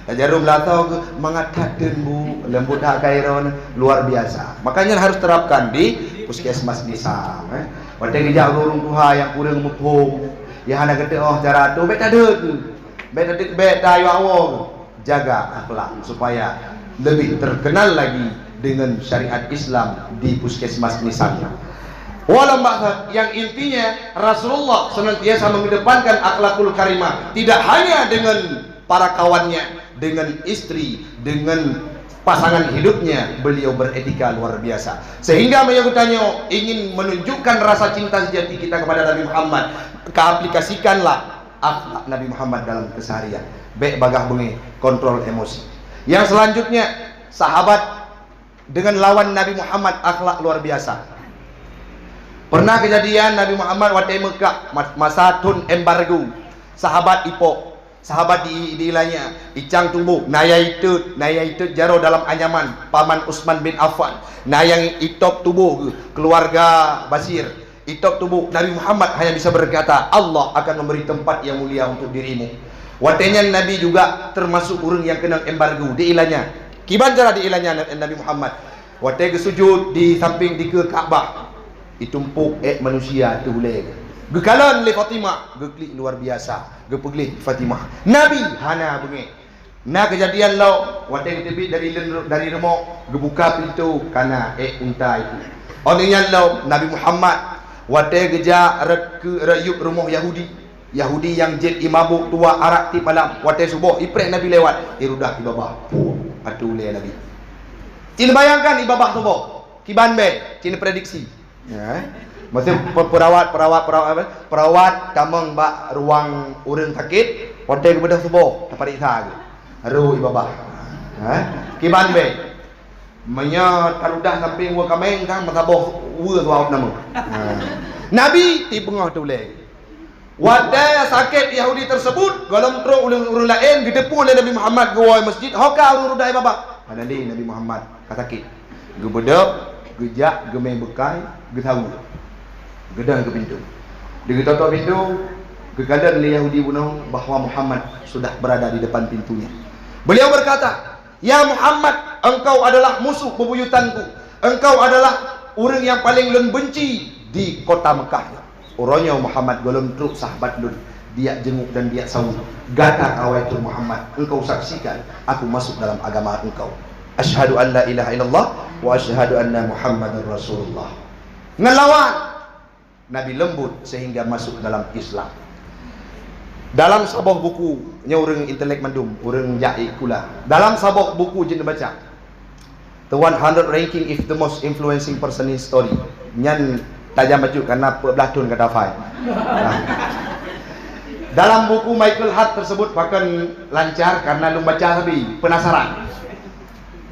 Tak jarum latau ke mengatat dan bu lembut hak kairon luar biasa. Makanya harus terapkan di puskesmas desa. Waktu kerja orang tua yang kurang mumpung. Yang anda kata cara tu bet ada tu. Bet ayo awak jaga akhlak supaya lebih terkenal lagi dengan syariat Islam di puskesmas misalnya. Walau maksud yang intinya Rasulullah senantiasa mengedepankan akhlakul karimah, tidak hanya dengan para kawannya, dengan istri, dengan pasangan hidupnya, beliau beretika luar biasa. Sehingga menyagutannya ingin menunjukkan rasa cinta sejati kita kepada Nabi Muhammad, keaplikasikanlah akhlak Nabi Muhammad dalam keseharian. Baik bagah bengi kontrol emosi. Yang selanjutnya sahabat dengan lawan Nabi Muhammad akhlak luar biasa. Pernah kejadian Nabi Muhammad waktu Mekah masa tun embargo. Sahabat ipok, sahabat diilanya icang tumbuh naya itu jaro dalam anyaman paman Utsman bin Affan. Nah yang itop tubuh keluarga Basir. Itop tubuh Nabi Muhammad hanya bisa berkata, Allah akan memberi tempat yang mulia untuk dirimu. Watenya Nabi juga termasuk orang yang kena embargo diilanya. Kiban cara diilanya Nabi Muhammad. Watenya sujud di samping di ke Kaabah. Ditumpuk manusia tu boleh. Gekalan le Fatimah, geklik luar biasa. Gepeglik Fatimah. Nabi hana bengi. Nah kejadian lau watenya tebi dari remok gebuka pintu kana unta itu. Onnya lau Nabi Muhammad watenya geja rayub rumah Yahudi yang jet imabuk tua arak ti malam watenya subuh iprek Nabi lewat irudah ibabah. Atu le Nabi. Cina bayangkan ibabah subuh. Kiban be, cina prediksi. Maksud perawat tamang bak ruang urang sakit hotel kepada subuh tak periksa ke aru ibabah kiban be menya tarudah samping wa kameng kan masaboh wa tuau nama Nabi ti pengah tu le wadai sakit Yahudi tersebut golong truk urang lain gedepu oleh Nabi Muhammad gawai masjid hoka urang dai babak nanti Nabi Muhammad kasakit gebedek gejak gemeng bekai getahu gedang ke pintu diketok pintu kekalan Yahudi bunuh bahawa Muhammad sudah berada di depan pintunya. Beliau berkata, "Ya Muhammad, engkau adalah musuh bebuyutanku. Engkau adalah orang yang paling lun benci di kota Mekah." Orangnya Muhammad golong truk sahabat lun dia jenguk dan dia sahut. Gata awai tu Muhammad, engkau saksikan aku masuk dalam agama engkau. Asyhadu an la ilaha illallah wa asyhadu anna Muhammadar Rasulullah. Ngelawan Nabi lembut sehingga masuk dalam Islam. Dalam sebuah buku nya orang intelek mandum, orang jai kula. Dalam sebuah buku jenis baca. The 100 ranking if the most influencing person in story. Nyan tajam baju karena belatun kata Fai. Nah. Dalam buku Michael Hart tersebut bahkan lancar karena lu baca tapi penasaran.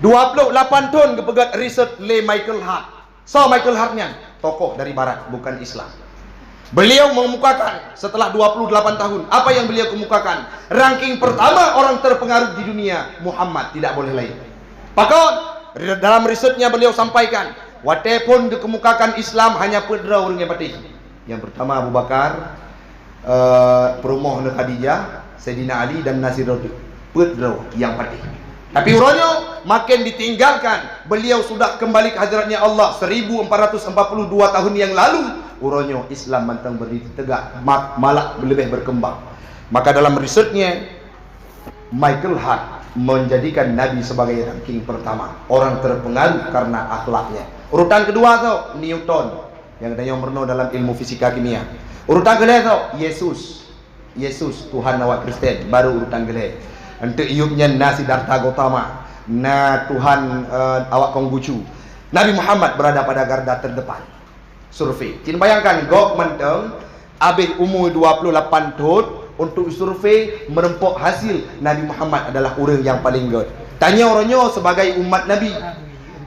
28 tahun kepegat riset le Michael Hart. So Michael Hartnya tokoh dari barat bukan Islam. Beliau mengemukakan setelah 28 tahun apa yang beliau kemukakan, ranking pertama orang terpengaruh di dunia Muhammad, tidak boleh lain. Pakon dalam risetnya beliau sampaikan, walaupun dikemukakan Islam hanya pedra orang yang patih. Yang pertama Abu Bakar, perumoh Khadijah, Sayyidina Ali dan Nasir pedra yang patih. Tapi uronyo makin ditinggalkan. Beliau sudah kembali ke hadratnya Allah 1442 tahun yang lalu. Uronyo Islam mantang berdiri tegak, malah lebih berkembang. Maka dalam risetnya Michael Hart menjadikan Nabi sebagai ranking pertama, orang terpengaruh karena akhlaknya. Urutan kedua tuh Newton, yang katanya nomor dalam ilmu fisika kimia. Urutan kedua tuh Yesus Tuhan awak Kristen, baru urutan kedua. Untuk iupnya na Siddhartha Gautama, na Tuhan awak Konghucu. Nabi Muhammad berada pada garda terdepan. Survei. Cina bayangkan gok menteng abis umur 28 tahun untuk survei merempok hasil Nabi Muhammad adalah orang yang paling good. Tanya orangnya sebagai umat Nabi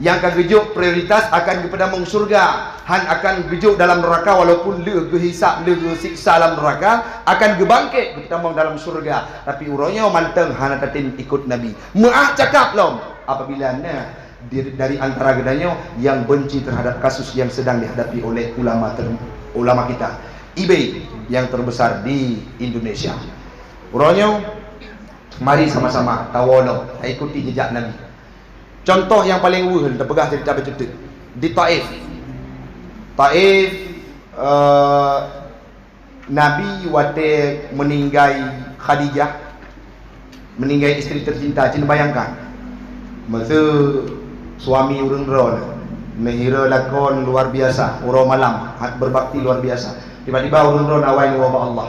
yang akan gejuk prioritas akan kepada meng surga, han akan gejuk dalam neraka walaupun le gehisap le siksa dalam neraka akan gebangkit kita mau dalam surga. Tapi orangnya manteng han tatin ikut Nabi. Maah cakap lom apabila dari antara gedanya yang benci terhadap kasus yang sedang dihadapi oleh ulama kita eBay yang terbesar di Indonesia. Orangnya mari sama-sama tawono ikuti jejak Nabi. Contoh yang paling wuhul terpegah cerita bercetuk di Taif. Nabi wate meninggai Khadijah, meninggai istri tercinta. Cina bayangkan masa suami urang ron mehira lakon luar biasa, uro malam berbakti luar biasa. Tiba-tiba urang ron awal wabah Allah.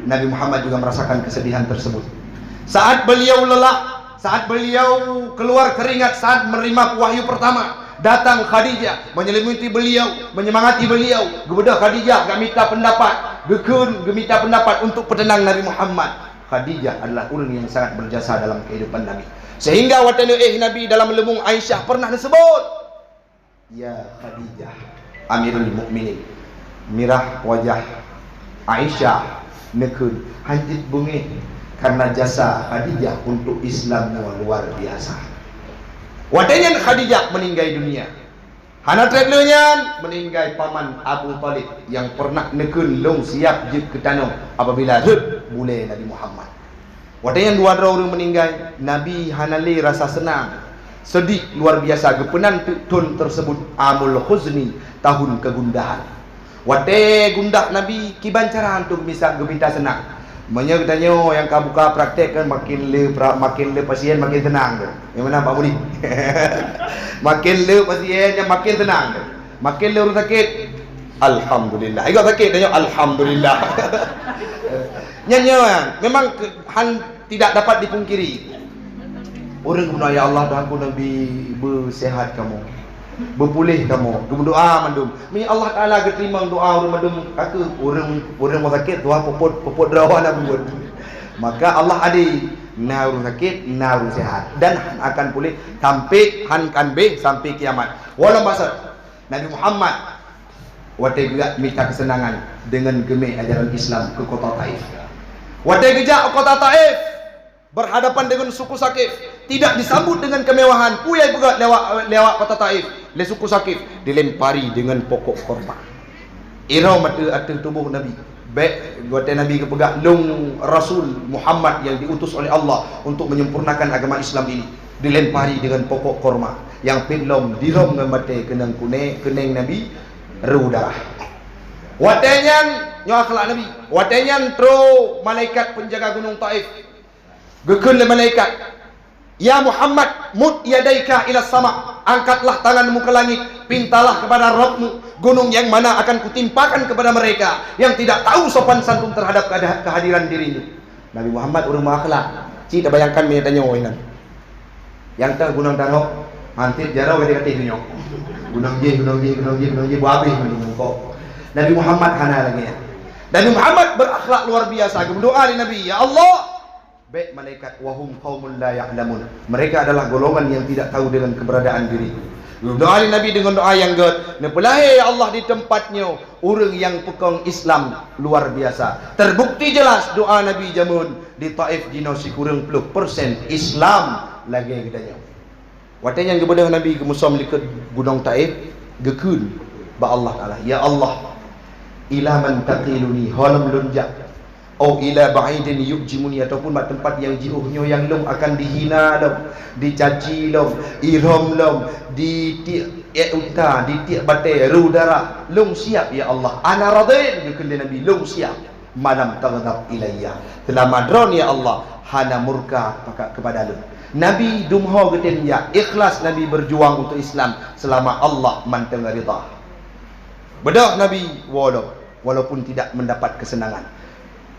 Nabi Muhammad juga merasakan kesedihan tersebut. Saat beliau lelah, saat beliau keluar keringat, saat menerima wahyu pertama, datang Khadijah menyelimuti beliau, menyemangati beliau. Kemudian Khadijah gak minta pendapat, minta pendapat untuk petenang Nabi Muhammad. Khadijah adalah orang yang sangat berjasa dalam kehidupan Nabi. Sehingga waktu Nabi dalam lemung Aisyah pernah disebut, ya Khadijah Amirul Mukminin, mirah wajah Aisyah nekun hanjit bungi karena jasa Khadijah untuk Islam yang luar biasa. Wadanya Khadijah meninggal dunia. Hana tredlenya meninggal paman Abu Talib yang pernah nekun long siap je ke tanah apabila boleh Nabi Muhammad. Wadanya dua orang meninggal, Nabi hanali rasa senang, sedih luar biasa gepenan tahun tersebut amul khuzni, tahun kegundahan. Wate gundah Nabi kibancaran untuk bisa gebita senang. Katanya yang kabuka praktek kan makin le pasien makin tenang. Yang mana Pak Budi? Makin le pasiennya makin tenang. Makin le orang sakit, alhamdulillah. Ikut sakit tanya alhamdulillah. Nyanyian memang tidak dapat dipungkiri. Orang guna ya Allah Tuhanku Nabi bersehat kamu, berpulih kamu, berdoa mandum. Mi Allah Taala keterima doa orang mandum kata orang mau sakit Tuhan popot derawa nak buat. Maka Allah adi naru sakit, naru sehat dan akan pulih sampai kan sampai kiamat. Walau masa Nabi Muhammad watai juga minta kesenangan dengan gemih ajaran Islam ke kota Taif. Watai gejak kota Taif berhadapan dengan suku Sakif, tidak disambut dengan kemewahan. Puyai pegat lewat kota Taif, le suku Sakif dilempari dengan pokok korma. Irau mata atas tubuh Nabi. Baik gote Nabi kepegak long Rasul Muhammad yang diutus oleh Allah untuk menyempurnakan agama Islam ini, dilempari dengan pokok korma yang pilom dirom ngamate kenang keneng Nabi ru darah. Watenyan nyo akhlak Nabi, watenyan tro malaikat penjaga gunung Taif. Gekun le malaikat, ya Muhammad, mud yadaika ila sama, angkatlah tanganmu ke langit, pintalah kepada Rabbmu gunung yang mana akan kutimpakan kepada mereka yang tidak tahu sopan santun terhadap kehadiran dirinya. Nabi Muhammad orang akhlak. Cik tak bayangkan dia tanya orang yang tak gunung tanok, mantit jarau kata-kata dunia. Gunung je buat habis kau. Nabi Muhammad hana lagi ya. Nabi Muhammad berakhlak luar biasa. Berdoa di Nabi, ya Allah, baik malaikat wahum qaumul la ya'lamun. Mereka adalah golongan yang tidak tahu dengan keberadaan diriku. Doa di Nabi dengan doa yang god. Nepelahi ya Allah di tempatnya orang yang pekong Islam luar biasa. Terbukti jelas doa Nabi jamun di Taif dino si kurang 10% Islam lagi kitanya. Watanya yang kepada Nabi ke Musam likat gunung Taif gekun ba Allah Taala. Ya Allah, ila man taqiluni halam lunjak au ila ba'idin yujimuni, ataupun mak tempat yang jauhnya yang lom akan dihina lom, dicaci lom, iram lom, di tiak uta, di tiak batai rudara lom siap ya Allah. Ana radin gekun Nabi lom siap malam taghdab ilayya. Telah madron ya Allah hana murka kepada lu. Nabi dumho geten ya ikhlas Nabi berjuang untuk Islam selama Allah manteng ridha. Bedah Nabi walaupun tidak mendapat kesenangan.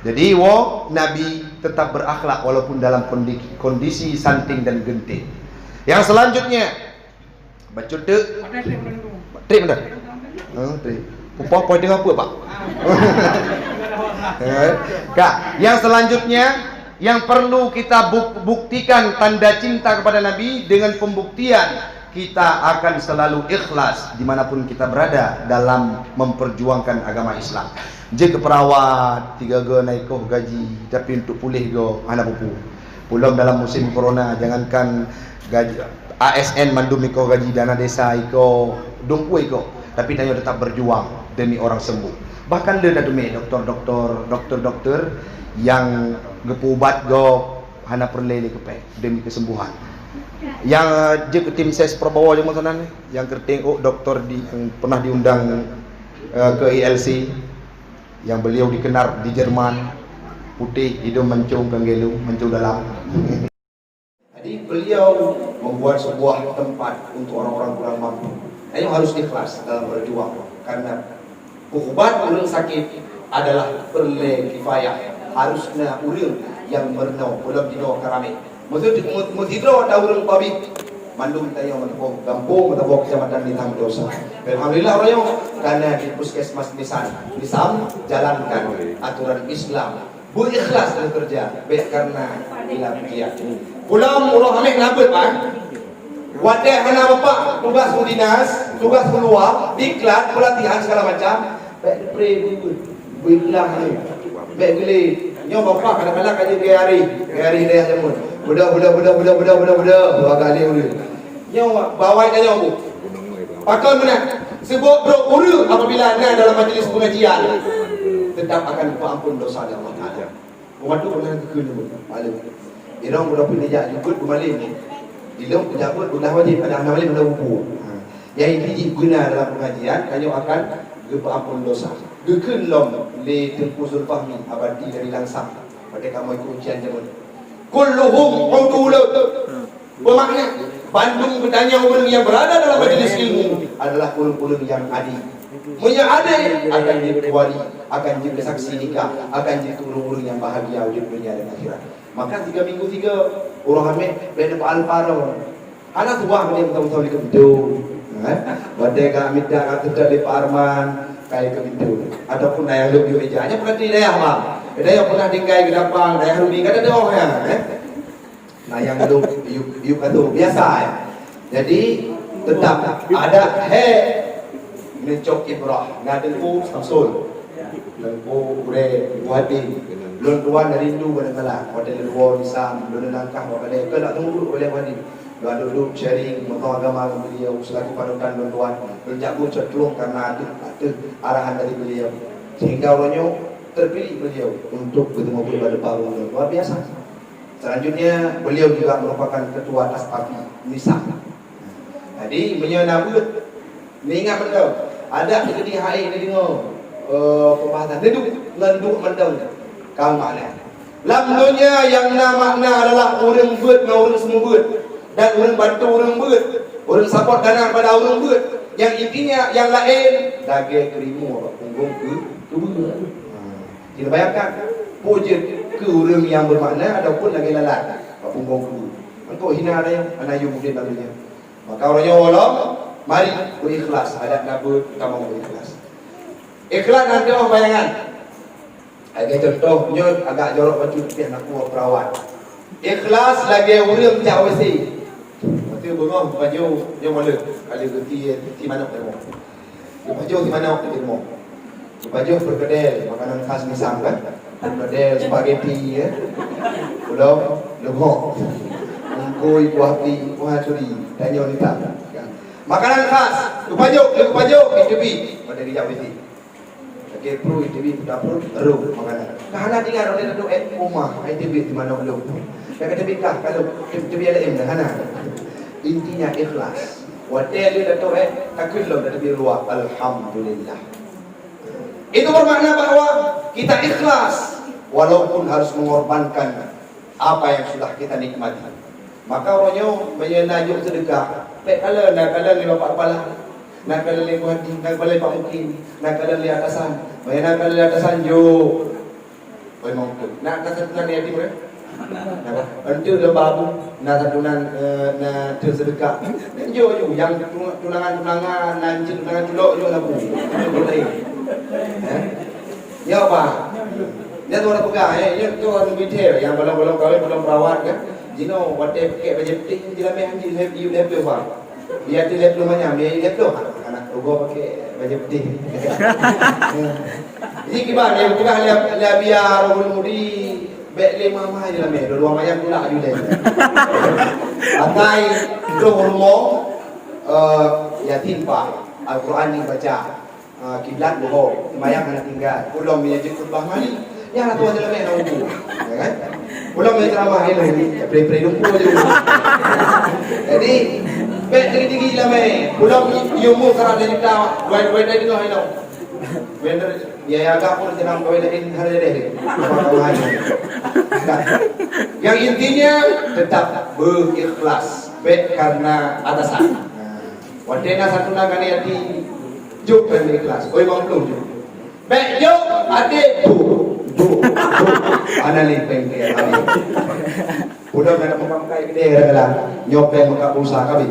Jadi Nabi tetap berakhlak walaupun dalam kondisi santing dan genting. Yang selanjutnya baca tu trip dah. Trip. Pupa poin dengan apa pak? Kak, yang selanjutnya yang perlu kita buktikan tanda cinta kepada Nabi dengan pembuktian kita akan selalu ikhlas dimanapun kita berada dalam memperjuangkan agama Islam. Jika perawat 3 go naik koh gaji, tapi untuk pulih go anak pupu. Belum dalam musim corona, jangankan gaji ASN mandum iko gaji dana desa iko dumpu iko, tapi dia tetap berjuang demi orang sembuh. Bahkan dia dah demi dokter yang gepubat go hana perlele kepe demi kesembuhan. Yang je ke tim ses perbawa je masanan yang kertengok doktor yang pernah diundang ke ILC, yang beliau dikenal di Jerman, putih hidung mencung kenggelu mencung dalam. Jadi beliau membuat sebuah tempat untuk orang-orang kurang mampu. Ini harus ikhlas dalam berjuang, karena ubat orang sakit adalah perle kifayah. Harusnya orang yang bernau belum dino karame. Mudhidro ada orang pabit mandum tayo matapok kampung matapok kecamatan Lintang Dosa. Alhamdulillah orang karena di puskesmas Nisam jalankan aturan Islam. Bu ikhlas dalam kerja, baik karena ilah dia. Pulang ulah amik ngabut pak. Wadah hana bapak tugas dinas, tugas keluar, diklat, pelatihan segala macam. Baik pray builah ni. Baik boleh nyo bapak kadang-kadang kaji hari dia jamun. Budak dua kali boleh. Nyo bawa kaya bu. Pakal mana? Sebab berurus apabila anda dalam majlis pengajian tetap akan diampun dosa Allah Taala. Umat tu pernah kekun pun. Malu. Irang berapa dia jukut kembali ni. Dilong pejabat sudah wajib ada amal sudah buku. Yang ini guna dalam pengajian kayu akan diampun dosa. Gekun lom le Tengku Zulfahmi abadi dari Langsam. Pada kamu ikut ujian jamun. Kulluhum udulut. Bermakna Bandung bertanya orang yang berada dalam majlis ilmu adalah orang-orang yang adil. Punya adil akan jadi wali, akan jadi saksi nikah, akan jadi orang-orang yang bahagia di dunia dan akhirat. Maka 3 minggu 3 orang ambil berada pada Al-Faro. Anak tua dia betul-betul di pintu. Badai kami dah kata di Pak Arman kayak ke pintu. Ataupun yang lebih mejanya pernah di daerah bang. Ada yang pernah tinggal ke depan, daerah Rumi kan ada orang ya. Nah yang itu yuk itu biasa ya. Jadi tetap ada mencok ibrah, ngada ku samsul. Lempu ure buati. Lon tuan dari Hindu kadang-kadang hotel luar Islam, lon langkah pada ke nak tunggu oleh wadi. Lon duduk sharing tentang agama beliau selagi panutan lon tuan. Lon jago cetlong karena ada arahan dari beliau. Sehingga orangnya terpilih beliau untuk bertemu pada baru luar biasa. Selanjutnya beliau juga merupakan ketua Taspapi Nisa. Jadi menyambut mengingat benda ada di HI dia dengar pembahasan ngenduk mendang kau mana lamanya yang makna adalah orang buat orang semua buat dan orang bantu orang buat orang support dana pada orang buat yang intinya yang lain daging kerimu punggung ke buat. Kita bayangkan puji ke orang yang bermakna ataupun lagi lalat punggung ke engkau hina ada yang anayu mungkin lalunya. Maka orangnya Allah Mari berikhlas, ada nabut kita mau berikhlas. Ikhlas nanti orang bayangan. Agak contohnya agak jorok baju tapi anak buah perawat. Ikhlas lagi urang cak wesi. Mesti bengong baju yang malu. Kali ti mana permo. Baju ti mana permo. Baju perkedel makanan khas Nisam kan. Perkedel spaghetti ya. Pulau lebok. Ungkui buah pi, buah curi, tanya wanita. Makanan khas, baju, ITB, pada dijawab ini. Okey, pro ITB, dapur, rum makanan. Kahana tinggal oleh duduk rumah, ITB di mana belum. Yang kata bikah kalau ITB LM dah hana. Intinya ikhlas. Hotel dia duduk takut lo dah lebih luar. Alhamdulillah. Itu bermakna bahawa kita ikhlas walaupun harus mengorbankan apa yang sudah kita nikmati. Maka orangnya menyenajuk sedekah. Tak kala nak kala ni bapak kepala, nak kala ni buat ni, nak kala pak mungkin, nak kala ni atasan, nak kala ni atasan jo. Oi mau tu. Nak atasan tunan ni boleh? Nak. Antu dah babu, nak tunan nak tu sedekah. Jo yang tunangan nanti tunangan culok jo lah bu. Boleh. Ya apa? Dia tu orang pegang ya tu orang detail yang belum kahwin belum perawat kan. Jino wate pakai baju putih jila meh anjil you level bang. Dia tu level mana? Dia level anak ugo pakai baju putih. Jadi gimana dia bukan la biar ulul mudi bek mama jila meh dua mayang pula juga. Atai do hormo yatim pak Al-Quran dibaca. Kiblat bohong, mayang anak tinggal. Ulum dia jemput bah mali. Ya lah tuan jila meh nak ubu. Ya kan? Pulang main ceramah ini, pray lumpur je. Jadi, bet tinggi-tinggi lah main. Pulang ilmu kerana dia kita, buat dah dengar ini. Benar, dia agak pun jangan kau dah ini hari deh. Yang intinya tetap berikhlas, bet karena atasan. Wadena satu naga ni hati, juk berikhlas. Oi bang belum juk. Bet juk, adik tu. Analin pengke ali. Udah nak memakai gede lah. Nyopeng muka pulsa kami.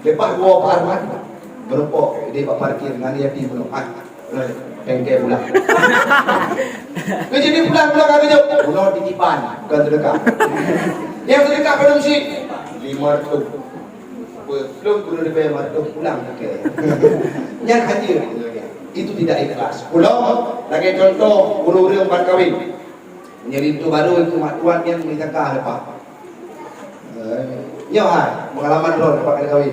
Lepas gua parmat berempok dia pak parkir dengan dia pergi belum. Pengke pula. Jadi pulang kami jauh. Pulang titipan bukan sedekah. Yang sedekah pada mesti 500. Belum guru dia bayar 500 pulang ke. Yang hadir itu tidak ikhlas. Pulau lagi contoh guru dia empat kawin. Menjadi itu baru itu mak tuan yang menikah lepas. Ya hai, pengalaman ron lepas kali kawin.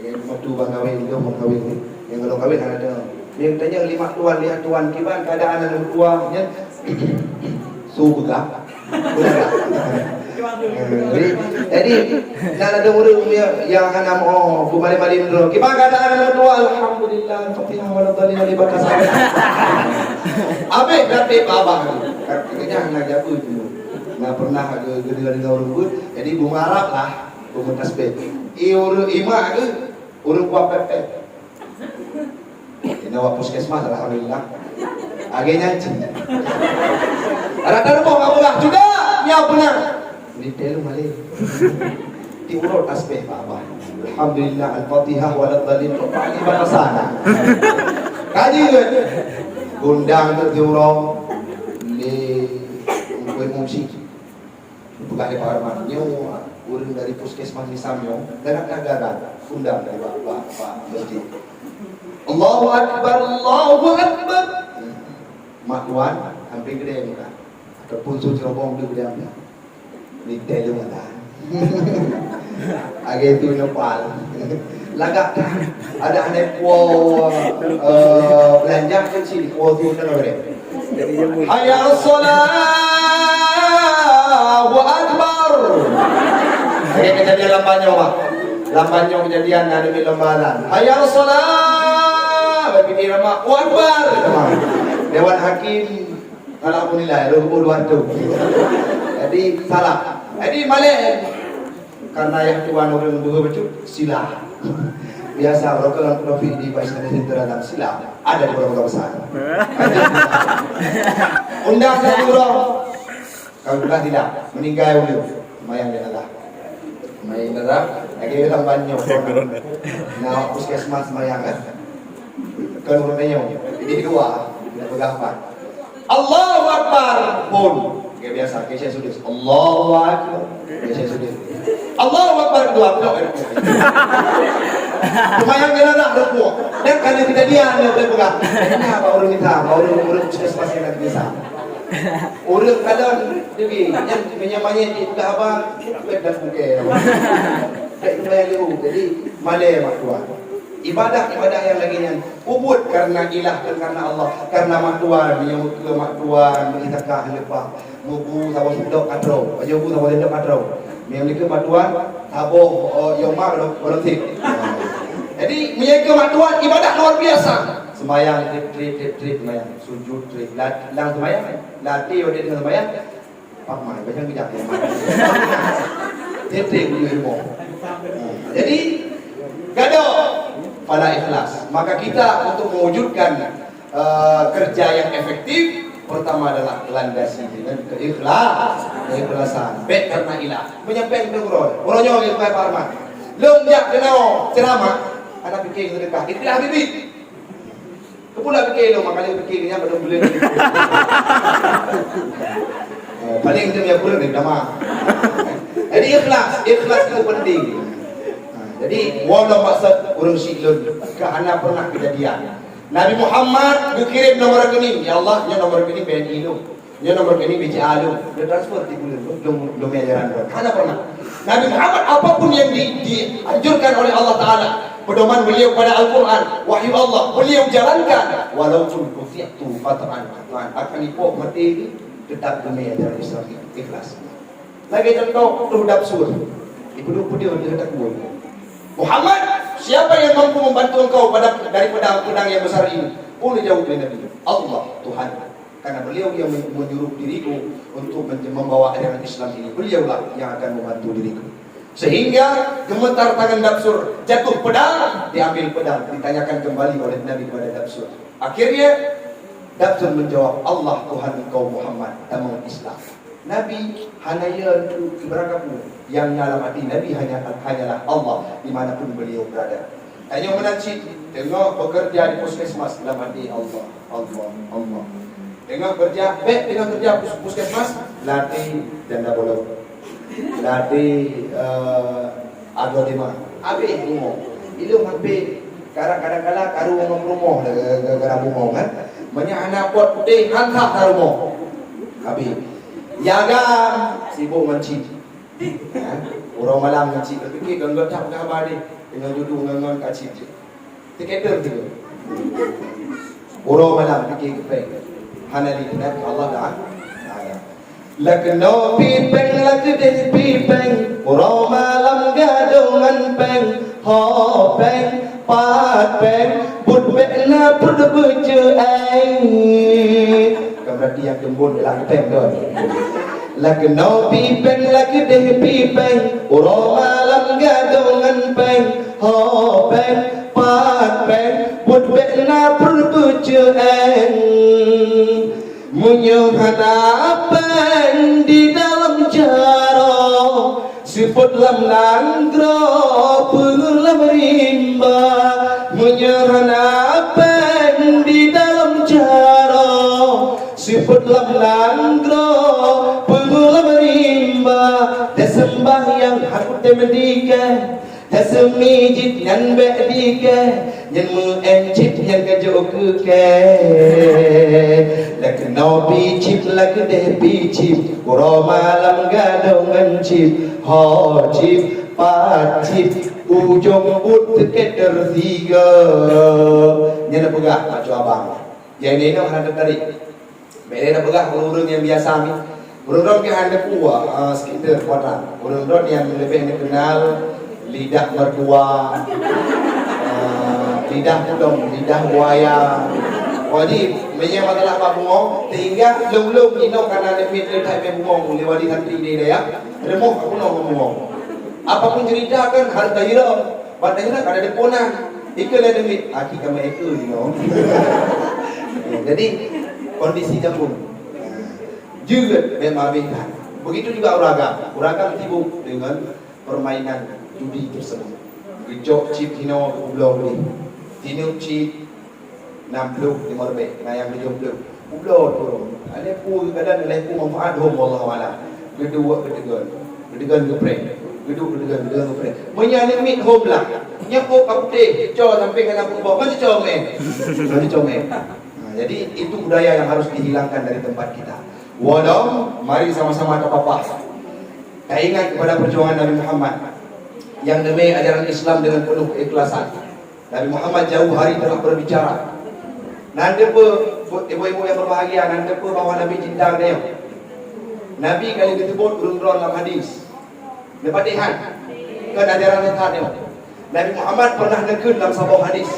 Yang waktu bang kawin itu mau kawin ni. Yang kalau kawin ada. Yang tanya lima tuan lihat tuan kiban keadaan anak tuanya subuh gak? Jadi dan ada orang yang akan mau kembali dulu. Gimana keadaan anak tua? Alhamdulillah. Fatihah waladhalin alibaka sahabat. Abe berarti babah. Katanya nak jago itu. Nggak pernah gede-gede orang pun. Jadi bunga Arab lah. Bunga tasbih. Orang imak ke? Orang kuat pepek. Ini awak puskesmas alhamdulillah. Agaknya nyanyi. Ada terbang kamu lah. Sudah. Ya benar. Detail malih. Diurut tasbih babah. Alhamdulillah al-Fatihah waladhalin kembali pada sana. Kaji kan? Gundang tu diurut di musik. Bukan di Parman. Nyo urang dari puskesmas Nisam nyo dan negara undang dari Pak Masjid. Allahu Akbar, Allahu Akbar. Mak tuan hampir gede muka. Ataupun sucerobong dia gede ambil. Detail dia mana. Agak itu nyopal. Lagak kan. Ada anak kuah belanja kecil. Kuah tu kan orang. Hayya Allahu Akbar. Agak kejadian lambanyo pak. Lambanyo kejadian ada di lembaran. Hayya Allahu Bagi ramah Akbar. Dewan Hakim alhamdulillah 22. Jadi salah. Jadi malik karena yang tuan orang dua baju sila. Biasa rokalan profil di Baisan Center sila ada di kota besar. Undang satu orang. Kalau sudah tidak meninggal dulu, lumayan dia lah. May narap, lagi lang banyo. Na puskesmas mayangan. Kanunod na yun. Hindi dua, pinapagapan. Allahu Akbar pun. Kaya biasa, kaya siya sulit. Allahu Akbar. Kaya siya sulit. Allahu Akbar dua. Lumayan ka na na po. Dan karena tidak dia yang berpegang. Kenapa orang kita, orang puskesmas yang nak bisa. Orang kadang jadi yang menyamanya di buka apa, dan buka. Kayak lumayan lewu. Jadi mana mak tua. Ibadah yang lagi yang ubud karena ilah dan karena Allah, karena mak tuan yang ke mak tuan mengitakah lepas mubu tawa sudok katro, aja mubu tawa sudok katro. Yang ni ke mak tuan taboh yang mak berhenti. Jadi menjaga mak tuan ibadah luar biasa. Sembayang trip sembayang, sujud trip, lang sembayang, latih orang dengan sembayang. Pak mai macam bijak ya. Trip ilmu. Jadi gaduh pada ikhlas. Maka kita untuk mewujudkan kerja yang efektif, pertama adalah landasi dengan keikhlasan. Baik karena ilah. Menyampaikan ke orang yang Pak Parman. Lom jak kenal ceramah, anak fikir sedekah. Itulah bibit. Kepula fikir lo, makanya fikirnya belum boleh. Paling itu yang boleh dah mah. Jadi ikhlas itu penting. Jadi walau maksud urang siklun kerana pernah kejadian. Nabi Muhammad dikirim nomor rekening, ya Allah, nya nomor rekening BNI lu. Nya nomor rekening BCA lu. Dia transfer di bulan belum ajaran. Karena pernah. Nabi Muhammad apapun yang dianjurkan oleh Allah Taala, pedoman beliau pada Al-Quran, wahyu Allah, beliau jalankan. Walaupun kufiatu fatan akan ipok mati tetap demi ajaran Islam ikhlas. Lagi contoh terhadap sur. Ibu dia dekat kubur. Muhammad, siapa yang mampu membantu engkau dari pedang yang besar ini? Pun jauh dari Nabi. Allah, Tuhan. Karena beliau yang menyuruh diriku untuk membawa ajaran Islam ini. Beliaulah yang akan membantu diriku. Sehingga gemetar tangan Dabsur, jatuh pedang, diambil pedang, ditanyakan kembali oleh Nabi kepada Dabsur. Akhirnya Dabsur menjawab, Allah Tuhan engkau Muhammad, tamang Islam. Nabi hanya berangkatmu yang dalam hati Nabi hanyalah Allah dimanapun beliau berada. Hanya menacik, tengok bekerja di puskesmas dalam hati Allah. Tengok kerja, puskesmas, latih janda bolong, latih agama, abe rumah. Itu hampir kadang-kadang karu rumah gara-gara rumah kan. Banyak anak pot putih hantar rumah. Habis jaga sibuk mencik. Orang malam mencik. Fikir gangguan tak khabar ni. Dengan jodoh gangguan kat cik. Tikater juga. Orang malam fikir kepeng. Hanali kenal Allah dah. Lakno pipeng lakdeh pipeng. Orang malam gadongan peng. Ho peng pat peng. Bud bekna bud beje eng. Berarti yang gembun adalah pipeng tu. Lakno pipeng lakdeh pipeng. Orang malam gadongan peng. Ho peng pat peng. Bud bekna bud beje eng. Menyuhan apeng di dalam jaro, sifat lam nanggro pengulam rimba. Menyuhan apeng di dalam jaro, sifat lam nanggro pengulam rimba. Desembah yang aku temendika, desemijit yang bedika, yang mengencit yang kejoku ke. Lakno bicip lakdeh bicip, uro malam gadongan cip, ho cip pacip, ujung but keter tiga. Nya nak pegah macu abang. Yang ini nak hendak tarik. Bele nak pegah urang yang biasa ni. Urang ke hendak kuah sekitar kuadran. Urang yang lebih dikenal lidah mertua, lidah tudung, lidah buaya. Jadi menyang masalah apa bungong, sehingga lum-lum ino karena ada fit letak main bungong lewat di santri ni dia. Remuk aku nak bungong. Apapun cerita kan harta hira, pada hira kada ada ponan. Ikal ada mit, aki kami ikal ni no. Jadi kondisi jambung. Juga memang begitu juga uragam sibuk dengan permainan judi tersebut. Gejok chip hino ublo beli. Tinu chip 60 50 na yang 70. Ublo turun. Ada pu kadang ada pu manfaat hom wallahu alam. Gedua gedegan geprek. Gedegan geprek. Menyani mit hom lah. Nyapo kapte co sampai kena bawah macam comel. Macam comel. Jadi itu budaya yang harus dihilangkan dari tempat kita. Walau mari sama-sama terpapas. Kita ingat kepada perjuangan Nabi Muhammad yang demi ajaran Islam dengan penuh keikhlasan. Nabi Muhammad jauh hari telah berbicara. Nanti ibu-ibu yang berbahagia, nanti bahwa Nabi cinta dia. Nabi kali disebut urun-urun dalam hadis. Nepatihan ke ajaran dia. Nabi Muhammad pernah negur dalam sebuah hadis.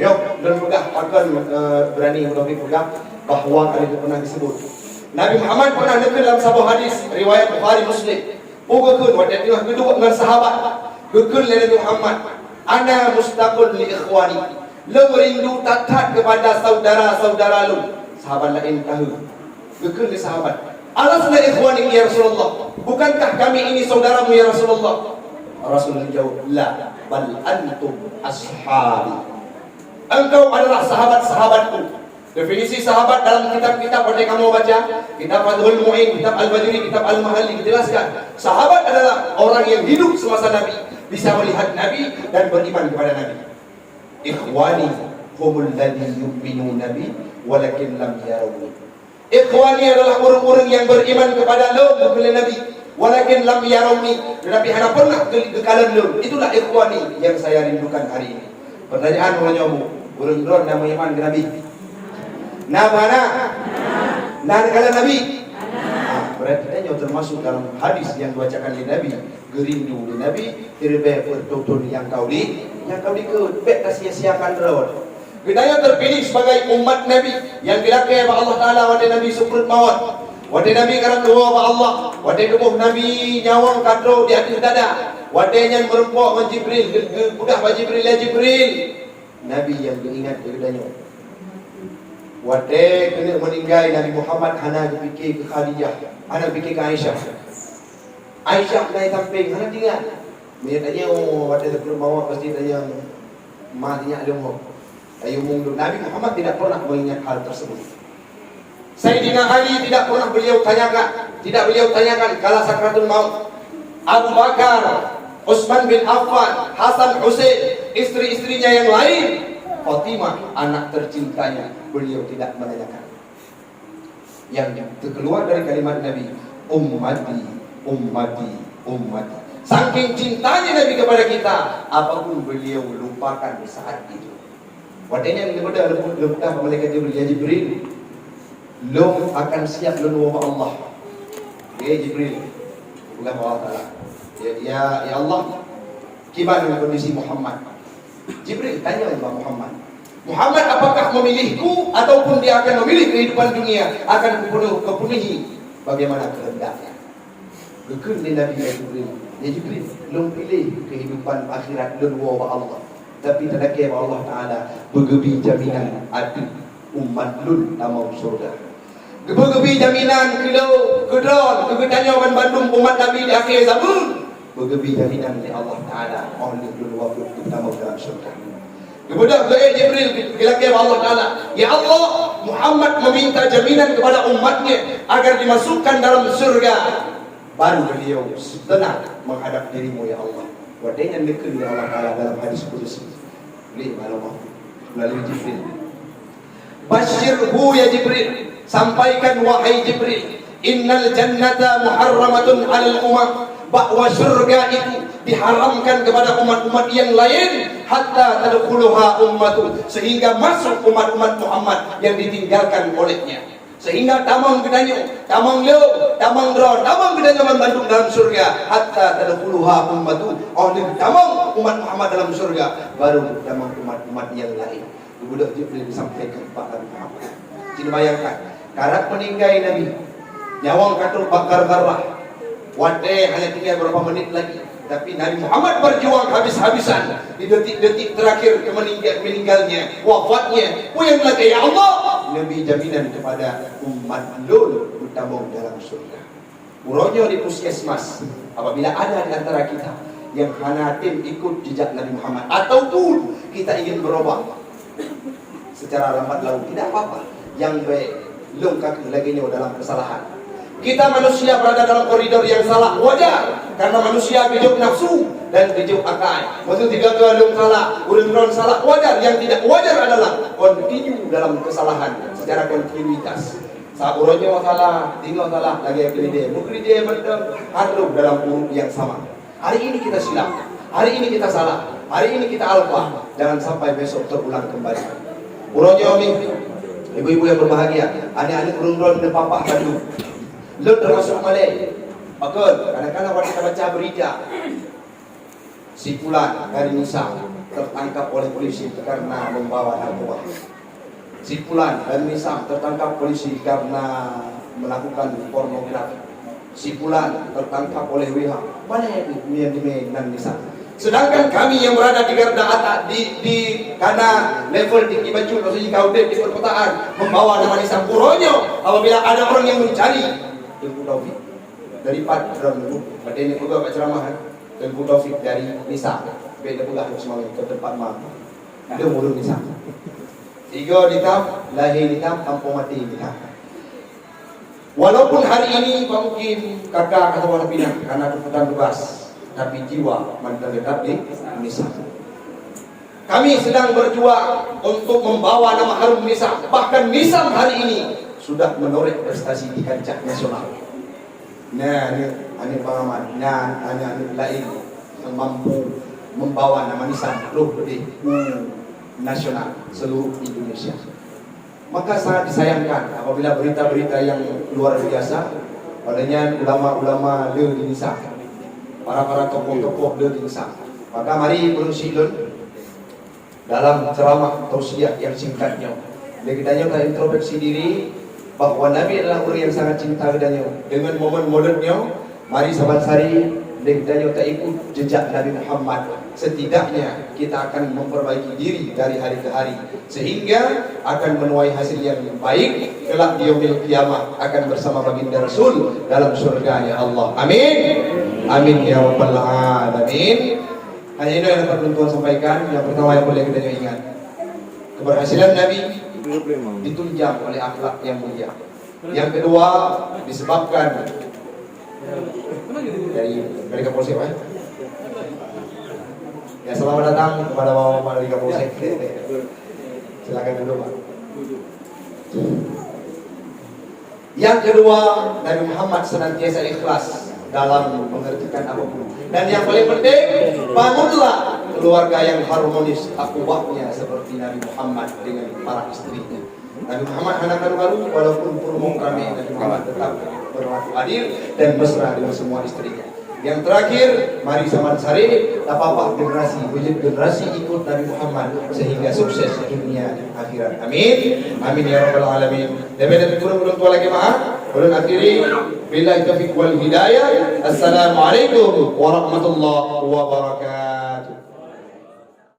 Yuk, dan pegah akan berani menafi pegah bahawa kali itu pernah disebut. Nabi Muhammad pernah negur dalam sebuah hadis riwayat Bukhari Muslim. Gekun waktu itu kedua dengan sahabat. Gekun Nabi Muhammad. Ana mustaqul li ikhwani. Lu rindu tatat kepada saudara-saudara lu. Sahabat lain tahu. Gekun li sahabat. Alasna ikhwani ya Rasulullah. Bukankah kami ini saudaramu ya Rasulullah? Rasulullah jawab, la bal antum ashabi. Engkau adalah sahabat-sahabatku. Definisi sahabat dalam kitab-kitab yang kamu baca, kitab Fathul Mu'in, kitab Al-Bajuri, kitab Al-Mahalli dijelaskan. Sahabat adalah orang yang hidup semasa Nabi, bisa melihat Nabi dan beriman kepada Nabi. Ikhwani humul ladzi yu'minuna bi walakin lam yarawni. Ikhwani adalah orang-orang yang beriman kepada kepada Nabi, walakin lam yarawni, tetapi hanya pernah kekalan lu. Itulah ikhwani yang saya rindukan hari ini. Pertanyaan menyomu, urun-urun nama iman ke Nabi. Nama kala Nabi. Berarti dia termasuk dalam hadis yang dibacakan oleh Nabi. Gerindu di Nabi, terbaik pertutun yang kau dikebek sia-siakan rawat. Kita terpilih sebagai umat Nabi yang dilakai oleh Allah Taala pada Nabi sukrut mawat. Pada Nabi karena doa oleh Allah. Pada tubuh Nabi nyawang kadro di atas dada. Wadanya merempok Jibril, budak Jibril ya Jibril. Nabi yang diingat kepadanya. Wadai kena meninggal Nabi Muhammad hana fikir ke Khadijah, hana fikir ke Aisyah. Aisyah naik samping, hana tinggal. Dia tanya, wadai sebelum bawa pasti tanya, matinya ada mau. Nabi Muhammad tidak pernah mengingat hal tersebut. Sayyidina Ali tidak pernah beliau tanyakan kala sakratul maut. Abu Bakar, Utsman bin Affan, Hasan Husain, istri-istrinya yang lain, Fatimah anak tercintanya, beliau tidak menanyakan. Yang keluar dari kalimat Nabi, ummati, ummati, ummati. Saking cintanya Nabi kepada kita, apapun beliau lupakan saat itu. Wadanya kepada lepukah malaikat Jibril, ya Jibril, lu akan siap lu wa Allah. Ya Jibril, bukan Allah Taala. Ya Allah, gimana kondisi Muhammad? Jibril tanya kepada Muhammad, Muhammad apakah memilihku ataupun dia akan memilih kehidupan dunia, akan kupenuhi bagaimana kehendaknya. Gekun di Nabi ya Jibril, lu pilih kehidupan akhirat lu wa Allah, tapi tadake Allah Taala bergebi jaminan adu umat lu dalam surga. Bergebi jaminan kedon kegetanya ban Bandung umat Nabi di akhir zaman. Bergebi jaminan oleh Allah Taala oleh lu wa dalam surga. Kemudian Jibril bilangkan Allah Taala, ya Allah, Muhammad meminta jaminan kepada umatnya agar dimasukkan dalam surga. Baru beliau tenang menghadap dirimu ya Allah. Wadanya nekun ya Allah Taala dalam hadis qudsi. Beli malam melalui Jibril. Basyirhu ya Jibril, sampaikan wahai Jibril, innal jannata muharramatun 'alal umam, bahwa surga itu diharamkan kepada umat-umat yang lain hatta tadkhuluha ummatu, sehingga masuk umat-umat Muhammad yang ditinggalkan olehnya. Sehingga tamang gedanyo, tamang leo, tamang ron, tamang gedanyo membantu dalam surga hatta tadkhuluha ummatu, oleh tamang umat Muhammad dalam surga, baru tamang umat-umat yang lain. Kemudian Jibril disampaikan kepada Muhammad. Jadi bayangkan, karat meninggal Nabi, nyawang katul bakar garah. Wadai hanya tinggal beberapa menit lagi, tapi Nabi Muhammad berjuang habis-habisan di detik-detik terakhir meninggalnya, wafatnya. Yang lagi ya Allah, Nabi jaminan kepada umat lul bertabung dalam surga. Uronyo di puskesmas, apabila ada di antara kita yang hanatim ikut jejak Nabi Muhammad, ataupun kita ingin berubah secara lambat laun, tidak apa-apa. Yang baik, lengkap lagi dalam kesalahan. Kita manusia berada dalam koridor yang salah, wajar. Karena manusia hidup nafsu dan hidup akal. Maksud tiga lung salah, urun salah, wajar. Yang tidak wajar adalah continue dalam kesalahan secara kontinuitas. Saat uronyo salah, tinggal salah, lagi yang kelide. Mukride berdem, harum dalam urut yang sama. Hari ini kita silap, hari ini kita salah, hari ini kita alfa. Jangan sampai besok terulang kembali. Uronyo ini, ibu-ibu yang berbahagia, anak-anak urun-urun dan papa kandung. Lo termasuk Malay. Betul, kadang-kadang wanita baca berita si Fulan dari Nisa tertangkap oleh polisi karena membawa narkoba. Si Fulan dari Nisa tertangkap polisi karena melakukan pornografi. Si Fulan tertangkap oleh WH. Mana yang dan Nisa? Sedangkan kami yang berada di garda atas di karena level tinggi baju, maksudnya kau di perkotaan membawa nama Nisa Puronyo. Apabila ada orang yang mencari Tengku Taufik dari Padron ini juga Pak Ceramahan Tengku Taufik dari Nisa beda pula semuanya ke tempat mah dia mulu Nisa tiga ditam lahir ditam kampung mati ditam. Walaupun hari ini mungkin kakak atau warna pinang karena kebutuhan tugas, tapi jiwa mantan tetap di Nisa. Kami sedang berjuang untuk membawa nama harum Nisa. Bahkan Nisa hari ini sudah menoreh prestasi di kancah nasional. Nah, ini pengamat, nah, ini lain yang mampu membawa nama Nisa di nasional seluruh Indonesia. Maka sangat disayangkan apabila berita-berita yang luar biasa, padanya ulama-ulama di Nisa, para tokoh-tokoh di Nisa. Maka mari bersilun dalam ceramah tausiah yang singkatnya. Jadi kita introspeksi diri bahwa Nabi adalah orang yang sangat cinta kepadanya. Dengan momen maulidnya, mari sahabat sari kita tak ikut jejak Nabi Muhammad. Setidaknya kita akan memperbaiki diri dari hari ke hari sehingga akan menuai hasil yang baik kelak di yaumil qiyamah akan bersama baginda Rasul dalam surga ya Allah. Amin. Amin ya rabbal alamin. Hanya ini yang dapat Tuhan sampaikan. Yang pertama yang boleh kita ingat, keberhasilan Nabi ditunjang oleh akhlak yang mulia. Yang kedua disebabkan dari Kapolsek, Pak. Ya, selamat datang kepada Bapak dari Kapolsek. Silakan dulu, Pak. Yang kedua, Nabi Muhammad senantiasa ikhlas dalam mengerjakan apapun. Dan yang paling penting, bangunlah keluarga yang harmonis, akhuwahnya seperti Nabi Muhammad dengan para istrinya. Nabi Muhammad anak baru walaupun purmong kami, Nabi Muhammad tetap berlaku adil dan mesra dengan semua istrinya. Yang terakhir, mari sama sari, apa-apa generasi ikut Nabi Muhammad sehingga sukses dunia dan akhirat. Amin. Amin ya rabbal alamin. Dan belum tua lagi maaf. Belum akhiri. Billahi taufiq wal hidayah. Assalamualaikum warahmatullahi wabarakatuh.